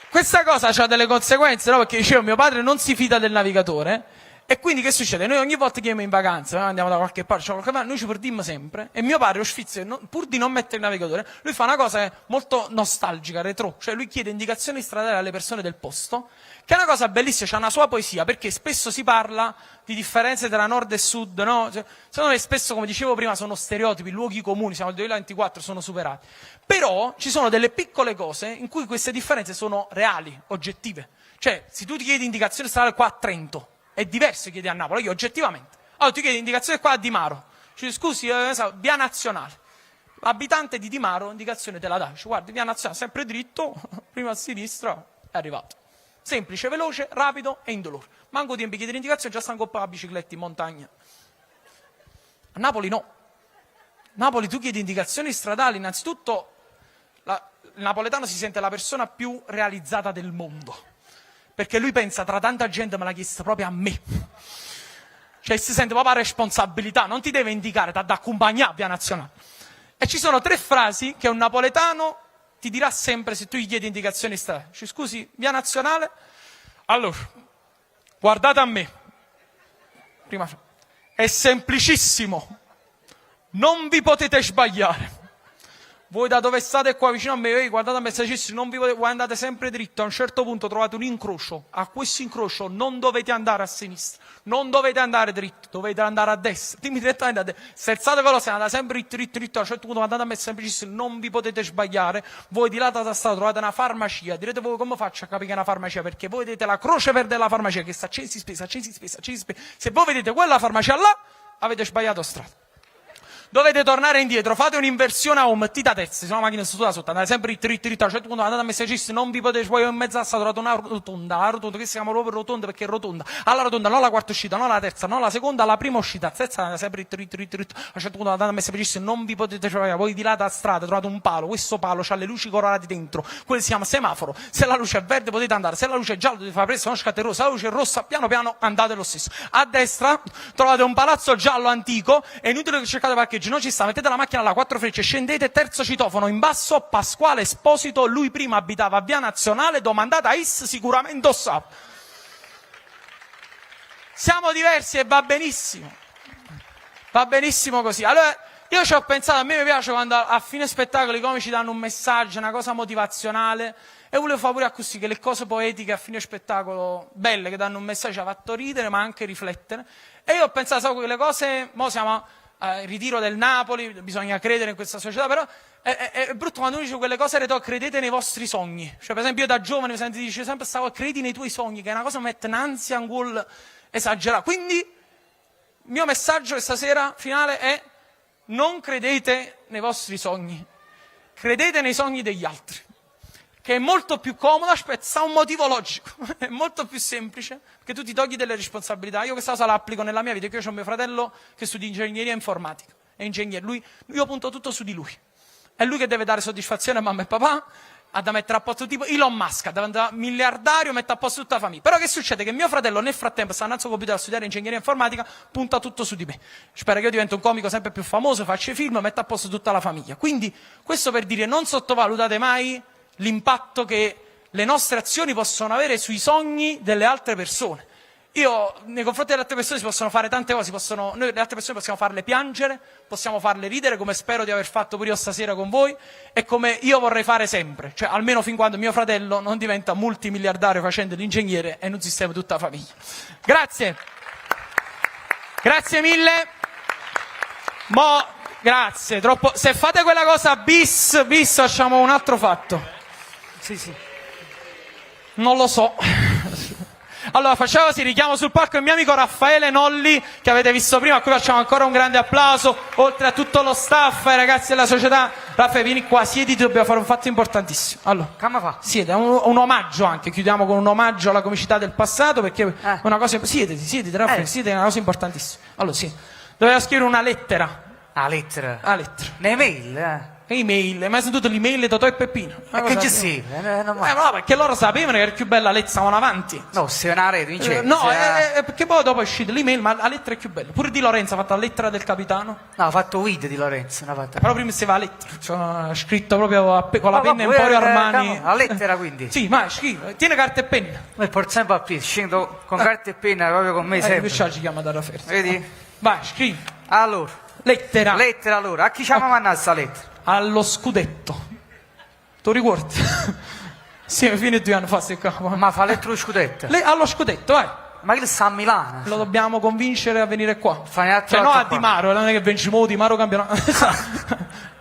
Speaker 5: Questa cosa ha delle conseguenze, no? Perché dicevo, mio padre non si fida del navigatore. E quindi che succede? Noi ogni volta che andiamo in vacanza, andiamo da qualche parte, noi ci perdiamo sempre. E mio padre, lo sfizio, pur di non mettere il navigatore, lui fa una cosa molto nostalgica, retro. Cioè lui chiede indicazioni stradali alle persone del posto, che è una cosa bellissima, c'ha una sua poesia, perché spesso si parla di differenze tra nord e sud, no? Cioè, secondo me spesso, come dicevo prima, sono stereotipi, luoghi comuni, siamo nel 2024, sono superati. Però ci sono delle piccole cose in cui queste differenze sono reali, oggettive. Cioè, se tu ti chiedi indicazioni stradali qua a Trento, è diverso chiedi a Napoli, io oggettivamente. Allora ti chiedi indicazione qua a Di Maro. Scusi, via nazionale. Abitante di Di Maro, indicazione te la dà. Dice, guardi, via Nazionale, sempre dritto, prima a sinistra, è arrivato. Semplice, veloce, rapido e indolore. Manco tempi di indicazione, già stanno con la bicicletta in montagna. A Napoli no. A Napoli tu chiedi indicazioni stradali, innanzitutto il napoletano si sente la persona più realizzata del mondo, perché lui pensa, tra tanta gente me l'ha chiesto proprio a me. Cioè si sente proprio la responsabilità, non ti deve indicare, ti ha da accompagnare via Nazionale. E ci sono 3 frasi che un napoletano ti dirà sempre se tu gli chiedi indicazioni stradali. Dice, scusi, via Nazionale? Allora, guardate a me. Prima frase. È semplicissimo. Non vi potete sbagliare. Voi da dove state qua vicino a me, guardate a me, non vi potete, voi andate sempre dritto, a un certo punto trovate un incrocio, a questo incrocio non dovete andare a sinistra, non dovete andare dritto, dovete andare a destra, dimmi direttamente a destra, se alzate veloce, andate sempre dritto, a un certo punto guardate a me, è semplicissimo, non vi potete sbagliare, voi di là da strada trovate una farmacia, direte voi come faccio a capire che è una farmacia, perché voi vedete la croce verde della farmacia, che sta accesi spesa, se voi vedete quella farmacia là, avete sbagliato strada. Dovete tornare indietro, fate un'inversione a home, mettete a testa, se no la macchina sta sotto, andate sempre dritto, a un certo punto andate a messaggista, non vi potete sbagliare in mezzo a strada, trovate una rotonda, la rotonda, che si chiama proprio rotonda perché è rotonda, alla rotonda, non la quarta uscita, non la terza, non la seconda, la prima uscita, terza, andate sempre dritto, a un certo punto andate a messaggista, non vi potete sbagliare, voi di là da strada trovate un palo, questo palo ha le luci colorate dentro, quello si chiama semaforo, se la luce è verde potete andare, se la luce è gialla dovete fare presto, non scatte rossa, se la luce è rossa, piano piano andate lo stesso. A destra trovate un palazzo giallo antico, è inutile che cercate parcheggio, non ci sta, mettete la macchina alla 4 frecce, scendete, terzo citofono in basso, Pasquale Esposito, lui prima abitava a via Nazionale, domandate a Is, sicuramente lo sa. Siamo diversi e va benissimo così. Allora io ci ho pensato, a me mi piace quando a fine spettacolo i comici danno un messaggio, una cosa motivazionale, e volevo fare pure così, che le cose poetiche a fine spettacolo, belle, che danno un messaggio, ha fatto ridere ma anche riflettere, e io ho pensato, sai, quelle cose, mo siamo al ritiro del Napoli, bisogna credere in questa società, però è brutto quando uno dice quelle cose credete nei vostri sogni. Cioè, per esempio, io da giovane mi sento dice sempre credi nei tuoi sogni, che è una cosa che mette in ansia, un gol esagerato. Quindi, il mio messaggio questa sera finale è: non credete nei vostri sogni, credete nei sogni degli altri, che è molto più comodo. Aspetta, sta un motivo logico, è molto più semplice, perché tu ti togli delle responsabilità. Io questa cosa la applico nella mia vita, che io ho mio fratello che studia ingegneria informatica, è ingegnere, io punto tutto su di lui, è lui che deve dare soddisfazione a mamma e papà, ha da mettere a posto, tipo Elon Musk, da diventare miliardario, mette a posto tutta la famiglia. Però che succede? Che mio fratello nel frattempo sta andando al computer a studiare ingegneria informatica, punta tutto su di me, spera che io diventi un comico sempre più famoso, faccia i film, metta a posto tutta la famiglia. Quindi questo per dire, non sottovalutate mai l'impatto che le nostre azioni possono avere sui sogni delle altre persone. Io, nei confronti delle altre persone si possono fare tante cose, noi le altre persone possiamo farle piangere, possiamo farle ridere, come spero di aver fatto pure io stasera con voi, e come io vorrei fare sempre, cioè almeno fin quando mio fratello non diventa multimiliardario facendo l'ingegnere e non sistema tutta la famiglia. Grazie. Grazie mille. Grazie, troppo. Se fate quella cosa bis, facciamo un altro fatto.
Speaker 4: Sì.
Speaker 5: Non lo so. Allora, facciamo così, richiamo sul palco il mio amico Raffaele Nolli, che avete visto prima, a cui facciamo ancora un grande applauso, oltre a tutto lo staff, ai ragazzi della società. Raffaele, vieni qua, siediti, dobbiamo fare un fatto importantissimo. Allora,
Speaker 4: come fa?
Speaker 5: siediti, un omaggio anche, chiudiamo con un omaggio alla comicità del passato, perché è una cosa... Siediti, Raffaele, siediti, è una cosa importantissima. Allora, sì, doveva scrivere una lettera.
Speaker 4: La lettera?
Speaker 5: La lettera.
Speaker 4: Un'email,
Speaker 5: Email, mai sentito l'email di Totò e Peppino?
Speaker 4: Ma che ci serve?
Speaker 5: No, perché loro sapevano che era più bella la lettera, stavano avanti.
Speaker 4: No, se una rete, vince.
Speaker 5: Perché poi dopo è uscita l'email, ma la lettera è più bella. Pure Di Lorenzo ha fatto la lettera del capitano.
Speaker 4: No, ha fatto Weed Di Lorenzo.
Speaker 5: Però prima si va la lettera, cioè, scritto proprio con la penna Emporio Armani.
Speaker 4: La lettera quindi?
Speaker 5: Sì, ma scrivi, tiene carta e penna.
Speaker 4: Ma per sempre a piedi, scendo con carta e penna proprio con me sempre.
Speaker 5: Perciò ci chiama da Raffaele.
Speaker 4: Vedi?
Speaker 5: Vai, scrivi.
Speaker 4: Allora.
Speaker 5: Lettera.
Speaker 4: Lettera allora, a chi ci manda sta lettera?
Speaker 5: Allo scudetto. Tu ricordi? Sì, fino a 2 anni fa stai qua.
Speaker 4: Ma fa lettera allo scudetto?
Speaker 5: Allo scudetto, vai.
Speaker 4: Ma che sta a Milano?
Speaker 5: Lo dobbiamo convincere a venire qua.
Speaker 4: Cioè
Speaker 5: no, a Di Maro, non è che vinciamo Di Maro campionato.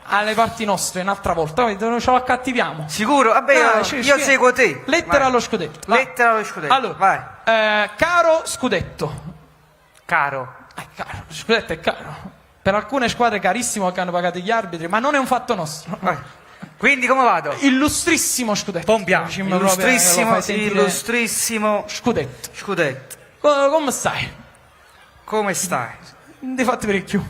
Speaker 5: Alle parti nostre, un'altra volta, ce lo accattiviamo.
Speaker 4: Sicuro? Vabbè, io seguo te.
Speaker 5: Lettera allo scudetto.
Speaker 4: Lettera allo scudetto.
Speaker 5: Allora,
Speaker 4: vai.
Speaker 5: Caro scudetto.
Speaker 4: Caro.
Speaker 5: Caro, lo scudetto è caro. Per alcune squadre carissimo che hanno pagato gli arbitri, ma non è un fatto nostro.
Speaker 4: Quindi come vado?
Speaker 5: Illustrissimo scudetto.
Speaker 4: Pompiamo.
Speaker 5: Dicimmo proprio, lo fai sentire.
Speaker 4: Illustrissimo
Speaker 5: Scudetto.
Speaker 4: scudetto.
Speaker 5: Come stai?
Speaker 4: Come stai?
Speaker 5: Non ti fatti vedere più.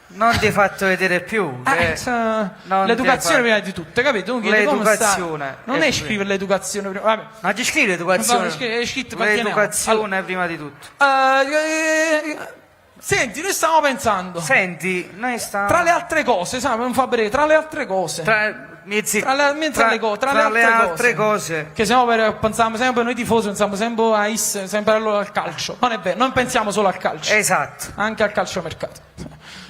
Speaker 4: Non ti hai fatto vedere più. non
Speaker 5: L'educazione
Speaker 4: ti
Speaker 5: prima di tutto, capito? Tu chiedi come stai.
Speaker 4: L'educazione
Speaker 5: Non
Speaker 4: è
Speaker 5: è scrivere l'educazione prima. Vabbè.
Speaker 4: Ma ci scrivi l'educazione?
Speaker 5: È scritto, mantieniamo.
Speaker 4: L'educazione prima di tutto.
Speaker 5: Senti, noi stiamo pensando.
Speaker 4: Senti, noi stiamo...
Speaker 5: Tra le altre cose, sai, non fa breve, tra le altre cose.
Speaker 4: Tra le altre cose.
Speaker 5: Che pensiamo sempre noi tifosi, pensiamo sempre al calcio. Non è vero, non pensiamo solo al calcio.
Speaker 4: Esatto,
Speaker 5: Anche al calciomercato.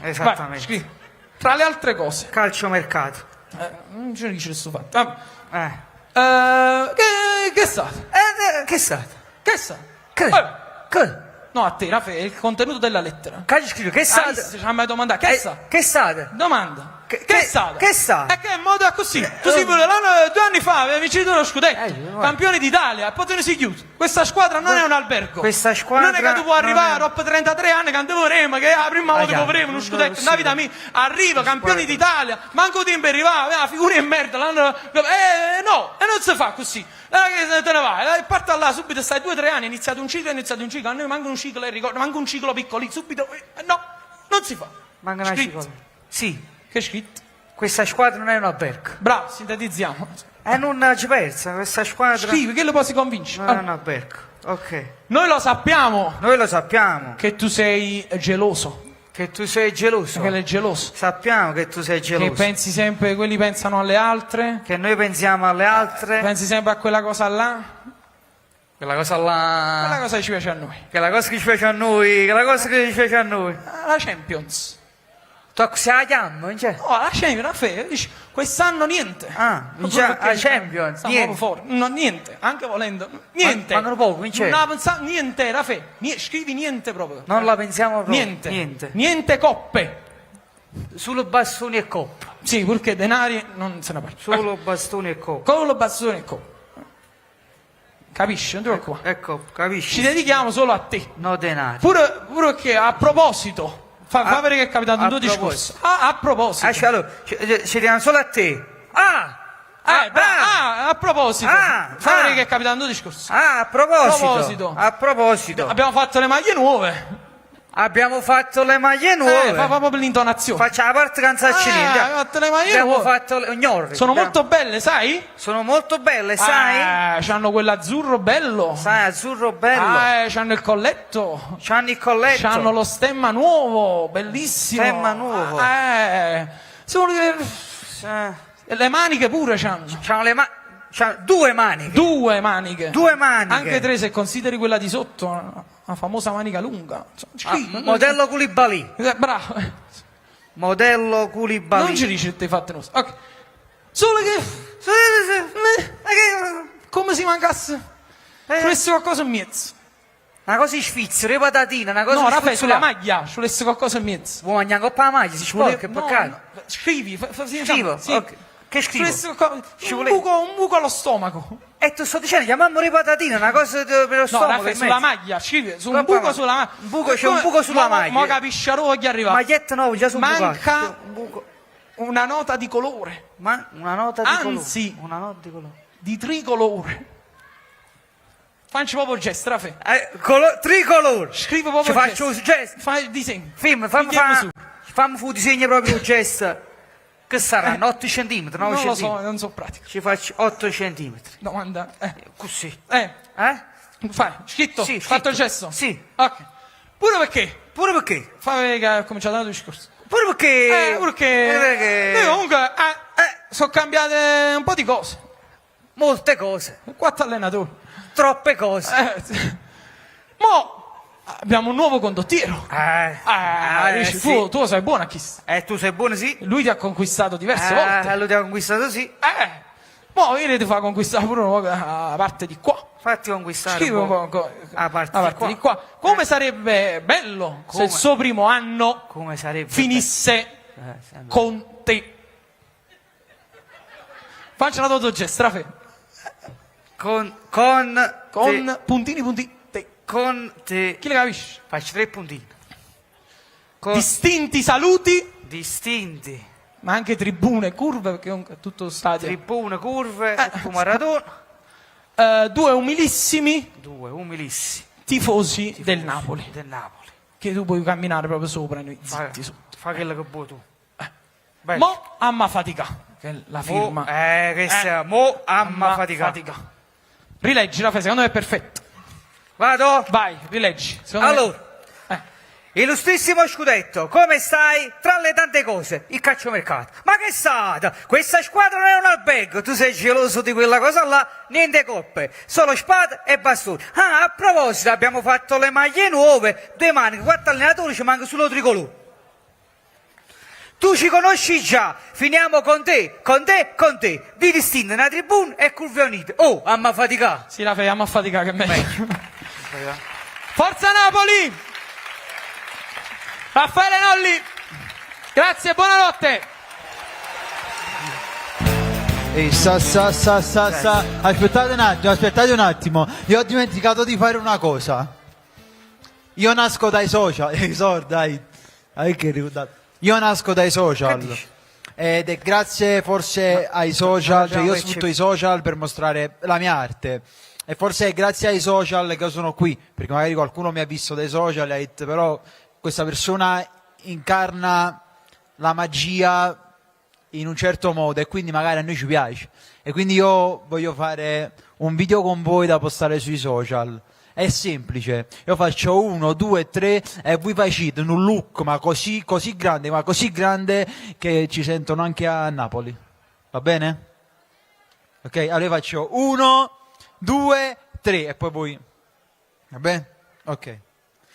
Speaker 4: esattamente.
Speaker 5: Vai, scrivi. Tra le altre cose.
Speaker 4: Calciomercato.
Speaker 5: Non ce ne dice questo fatto. Vabbè. Che è stato?
Speaker 4: Che è stato?
Speaker 5: Che è stato?
Speaker 4: Che?
Speaker 5: No, a te, Raffaele, il contenuto della lettera.
Speaker 4: Che scrive? Che è stato?
Speaker 5: Ci ha mai domandato, che è stato?
Speaker 4: Che è stato?
Speaker 5: Domanda. Che
Speaker 4: che-
Speaker 5: è stato?
Speaker 4: che è stato?
Speaker 5: E che in modo è così. Tu sei pure 2 anni fa avevi vinto lo scudetto. Campioni d'Italia, e poi te ne sei chiuso. Questa squadra non è un albergo.
Speaker 4: Questa squadra
Speaker 5: non è che tu puoi
Speaker 4: non
Speaker 5: arrivare
Speaker 4: è-
Speaker 5: dopo 33 anni che andiamo che la prima volta che avremo uno scudetto. Una vita mia. Arriva, campioni d'Italia, manco tempo arrivava, la figura in merda. No, e non si fa così. Che te ne vai, parte là subito, stai 2 o 3 anni, è iniziato un ciclo, a noi manca un ciclo, ricordo, manca un ciclo piccolino, subito, no, non si fa.
Speaker 4: Manca una
Speaker 5: Scritto.
Speaker 4: cicola. Sì,
Speaker 5: Che è scritto?
Speaker 4: questa squadra non è un albergo.
Speaker 5: Bravo, sintetizziamo.
Speaker 4: E non ci pensa, questa squadra
Speaker 5: Scrivi, che lo posso convincere?
Speaker 4: non è un albergo. Ok.
Speaker 5: Noi lo sappiamo
Speaker 4: Noi lo sappiamo
Speaker 5: che tu sei geloso,
Speaker 4: che tu sei geloso.
Speaker 5: che lei è geloso,
Speaker 4: Sappiamo che tu sei
Speaker 5: che
Speaker 4: geloso.
Speaker 5: pensi sempre, quelli pensano alle altre,
Speaker 4: Che noi pensiamo alle altre.
Speaker 5: pensi sempre a quella cosa là,
Speaker 4: Quella cosa
Speaker 5: quella
Speaker 4: là.
Speaker 5: cosa che ci piace a noi.
Speaker 4: Quella cosa che ci piace a noi. Quella cosa che ci piace a noi.
Speaker 5: La Champions.
Speaker 4: Tu se la chiami, non c'è?
Speaker 5: Oh, la Champions, Raffaele, dici, quest'anno niente.
Speaker 4: Vince la Champions,
Speaker 5: Stiamo
Speaker 4: niente.
Speaker 5: proprio fuori. No, niente, anche volendo. Niente.
Speaker 4: Mancano poco, vince.
Speaker 5: Non la niente, Raffaele. Scrivi niente proprio.
Speaker 4: Non la pensiamo proprio.
Speaker 5: Niente. Niente coppe.
Speaker 4: Solo bastoni e coppa.
Speaker 5: Sì, perché denari non se ne parla.
Speaker 4: Solo bastoni e coppa.
Speaker 5: Con lo bastone e coppa. Capisci? Non ti preoccupare.
Speaker 4: Ecco, capisci?
Speaker 5: Ci dedichiamo solo a te.
Speaker 4: No denari.
Speaker 5: Pure che a proposito. Fa vedere che è capitato in
Speaker 4: a
Speaker 5: 2 discorsi. A proposito.
Speaker 4: Cioè, allora, ci diamo solo a te.
Speaker 5: A proposito. Fa vedere che è capitato in 2 discorsi.
Speaker 4: A proposito. A proposito.
Speaker 5: Abbiamo fatto le maglie nuove.
Speaker 4: Abbiamo fatto le maglie nuove.
Speaker 5: Fa proprio l'intonazione.
Speaker 4: Facciamo la parte canzacini.
Speaker 5: Abbiamo fatto le maglie
Speaker 4: Abbiamo
Speaker 5: nuove.
Speaker 4: fatto le gnorri.
Speaker 5: Sono molto belle, sai?
Speaker 4: Sono molto belle, sai?
Speaker 5: C'hanno quell'azzurro bello.
Speaker 4: Sai, azzurro bello.
Speaker 5: C'hanno il colletto.
Speaker 4: C'hanno il colletto.
Speaker 5: C'hanno lo stemma nuovo, bellissimo.
Speaker 4: Stemma nuovo.
Speaker 5: Sono
Speaker 4: Eh,
Speaker 5: le maniche pure c'hanno.
Speaker 4: C'hanno le mani. C'hanno 2 maniche.
Speaker 5: 2 maniche.
Speaker 4: 2 maniche.
Speaker 5: Anche 3 se consideri quella di sotto, la famosa manica lunga.
Speaker 4: Modello Koulibaly.
Speaker 5: Bravo.
Speaker 4: Modello Koulibaly.
Speaker 5: Non ci dici che ti hai fatte nostre. Ok. Solo che come se mancasse ci qualcosa in mezzo.
Speaker 4: Una cosa svizzera, le patatine, una cosa
Speaker 5: No, Raffaele, sulla
Speaker 4: svizzera.
Speaker 5: maglia ci volesse qualcosa in mezzo.
Speaker 4: Vuoi mangiare coppa la maglia? Si sporca,
Speaker 5: No,
Speaker 4: peccato.
Speaker 5: no, scrivi,
Speaker 4: Scrivo,
Speaker 5: sì.
Speaker 4: ok. Che scrivo?
Speaker 5: Un buco allo stomaco.
Speaker 4: E tu sto dicendo, chiamiamo le patatine, una cosa per lo
Speaker 5: No,
Speaker 4: stomaco.
Speaker 5: Raffaele,
Speaker 4: in
Speaker 5: sulla
Speaker 4: mezzo.
Speaker 5: maglia, scrivi, su un
Speaker 4: Coppa
Speaker 5: buco
Speaker 4: ma-
Speaker 5: sulla maglia.
Speaker 4: un buco- c'è un buco sulla maglia.
Speaker 5: Ma capisci a roba che arriva.
Speaker 4: Maglietta no, già sono
Speaker 5: Manca
Speaker 4: un buco.
Speaker 5: una nota di colore,
Speaker 4: Ma una nota di colore.
Speaker 5: Anzi.
Speaker 4: Una nota di colore.
Speaker 5: di tricolore. Facci proprio il gesto, Raffaele.
Speaker 4: Tricolore.
Speaker 5: Scrivi proprio
Speaker 4: Ci
Speaker 5: il
Speaker 4: faccio
Speaker 5: gesto.
Speaker 4: un gesto.
Speaker 5: Fai il disegno.
Speaker 4: Fammi fu disegno proprio un gesto. Che saranno? 8 cm, 9
Speaker 5: Non lo
Speaker 4: cm.
Speaker 5: so, non so pratico.
Speaker 4: Ci faccio 8 cm.
Speaker 5: Domanda.
Speaker 4: Così.
Speaker 5: Eh,
Speaker 4: Eh?
Speaker 5: fai, scritto,
Speaker 4: Sì,
Speaker 5: fatto il
Speaker 4: scritto.
Speaker 5: gesto?
Speaker 4: Sì.
Speaker 5: Ok. Pure perché?
Speaker 4: Pure perché?
Speaker 5: Fai vedere che ha cominciato il discorso.
Speaker 4: Pure perché?
Speaker 5: Perché noi comunque sono cambiate un po' di cose.
Speaker 4: Molte cose.
Speaker 5: 4 allenatori.
Speaker 4: Troppe cose.
Speaker 5: Mo abbiamo un nuovo condottiero. Dici,
Speaker 4: sì.
Speaker 5: tu sai buono a chi?
Speaker 4: Tu sei buono, sì?
Speaker 5: Lui ti ha conquistato diverse volte.
Speaker 4: Lo ti ha conquistato, sì.
Speaker 5: Mo io ti fa conquistare pure la parte di qua.
Speaker 4: Fatti conquistare
Speaker 5: Scrivi
Speaker 4: un
Speaker 5: un
Speaker 4: po'.
Speaker 5: po'
Speaker 4: La parte
Speaker 5: la
Speaker 4: di
Speaker 5: parte di qua. Come sarebbe bello se il suo primo anno
Speaker 4: Come sarebbe?
Speaker 5: finisse
Speaker 4: sempre.
Speaker 5: con te. Faccia la tua gesto, Raffaele.
Speaker 4: Con
Speaker 5: Con puntini puntini. Te.
Speaker 4: Con te.
Speaker 5: Chi le capisce?
Speaker 4: Faccio 3 puntini.
Speaker 5: distinti saluti,
Speaker 4: Distinti.
Speaker 5: ma anche tribune, curve, perché comunque è tutto stadio.
Speaker 4: Tribune, curve, tutto Maradona.
Speaker 5: 2 umilissimi
Speaker 4: 2 umilissimi.
Speaker 5: tifosi del Napoli,
Speaker 4: Del Napoli.
Speaker 5: che tu puoi camminare proprio sopra, noi
Speaker 4: Fa,
Speaker 5: zitti su.
Speaker 4: fa quello che vuoi tu. Bello.
Speaker 5: Mo amma fatica, che è la firma.
Speaker 4: Che sia, mo amma fatica.
Speaker 5: Rileggi la frase, secondo me è perfetto.
Speaker 4: Vado?
Speaker 5: Vai, rileggi. Secondo me-
Speaker 4: Allora, illustrissimo scudetto, come stai? Tra le tante cose, il calciomercato. Ma che sata? Questa squadra non è un albergo, tu sei geloso di quella cosa là, niente coppe, solo spade e bastoni. Ah, a proposito, abbiamo fatto le maglie nuove, 2 maniche, 4 allenatori, ci manca solo tricolore. Tu ci conosci già, finiamo con te, con te, con te. Di distinto una tribuna e curve unite. Oh, amma faticà.
Speaker 5: Sì, la faiamo a fatica che è meglio. Forza Napoli! Raffaele Nolli, grazie, buonanotte.
Speaker 2: Ehi, aspettate un attimo. Io ho dimenticato di fare una cosa. Io nasco dai social. Dai, che ricordato. Io nasco dai social. Ed è grazie forse ai social, cioè io sfrutto i social per mostrare la mia arte. E forse è grazie ai social che sono qui, perché magari qualcuno mi ha visto dai social e ha detto però questa persona incarna la magia in un certo modo e quindi magari a noi ci piace. E quindi io voglio fare un video con voi da postare sui social. È semplice, io faccio 1, 2, 3 e voi facete un look ma così grande che ci sentono anche a Napoli. Va bene? Ok, allora io faccio 1, 2, 3 e poi voi. Va bene? Ok.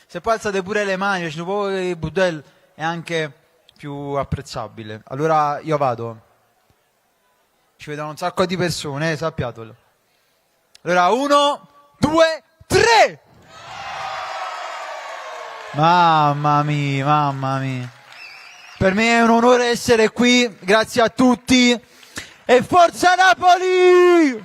Speaker 2: Se poi alzate pure le mani, facendo poi il budel è anche più apprezzabile. Allora io vado. Ci vedono un sacco di persone, sappiatelo. Allora 1, 2, 3! Mamma mia. Per me è un onore essere qui, grazie a tutti. E forza Napoli!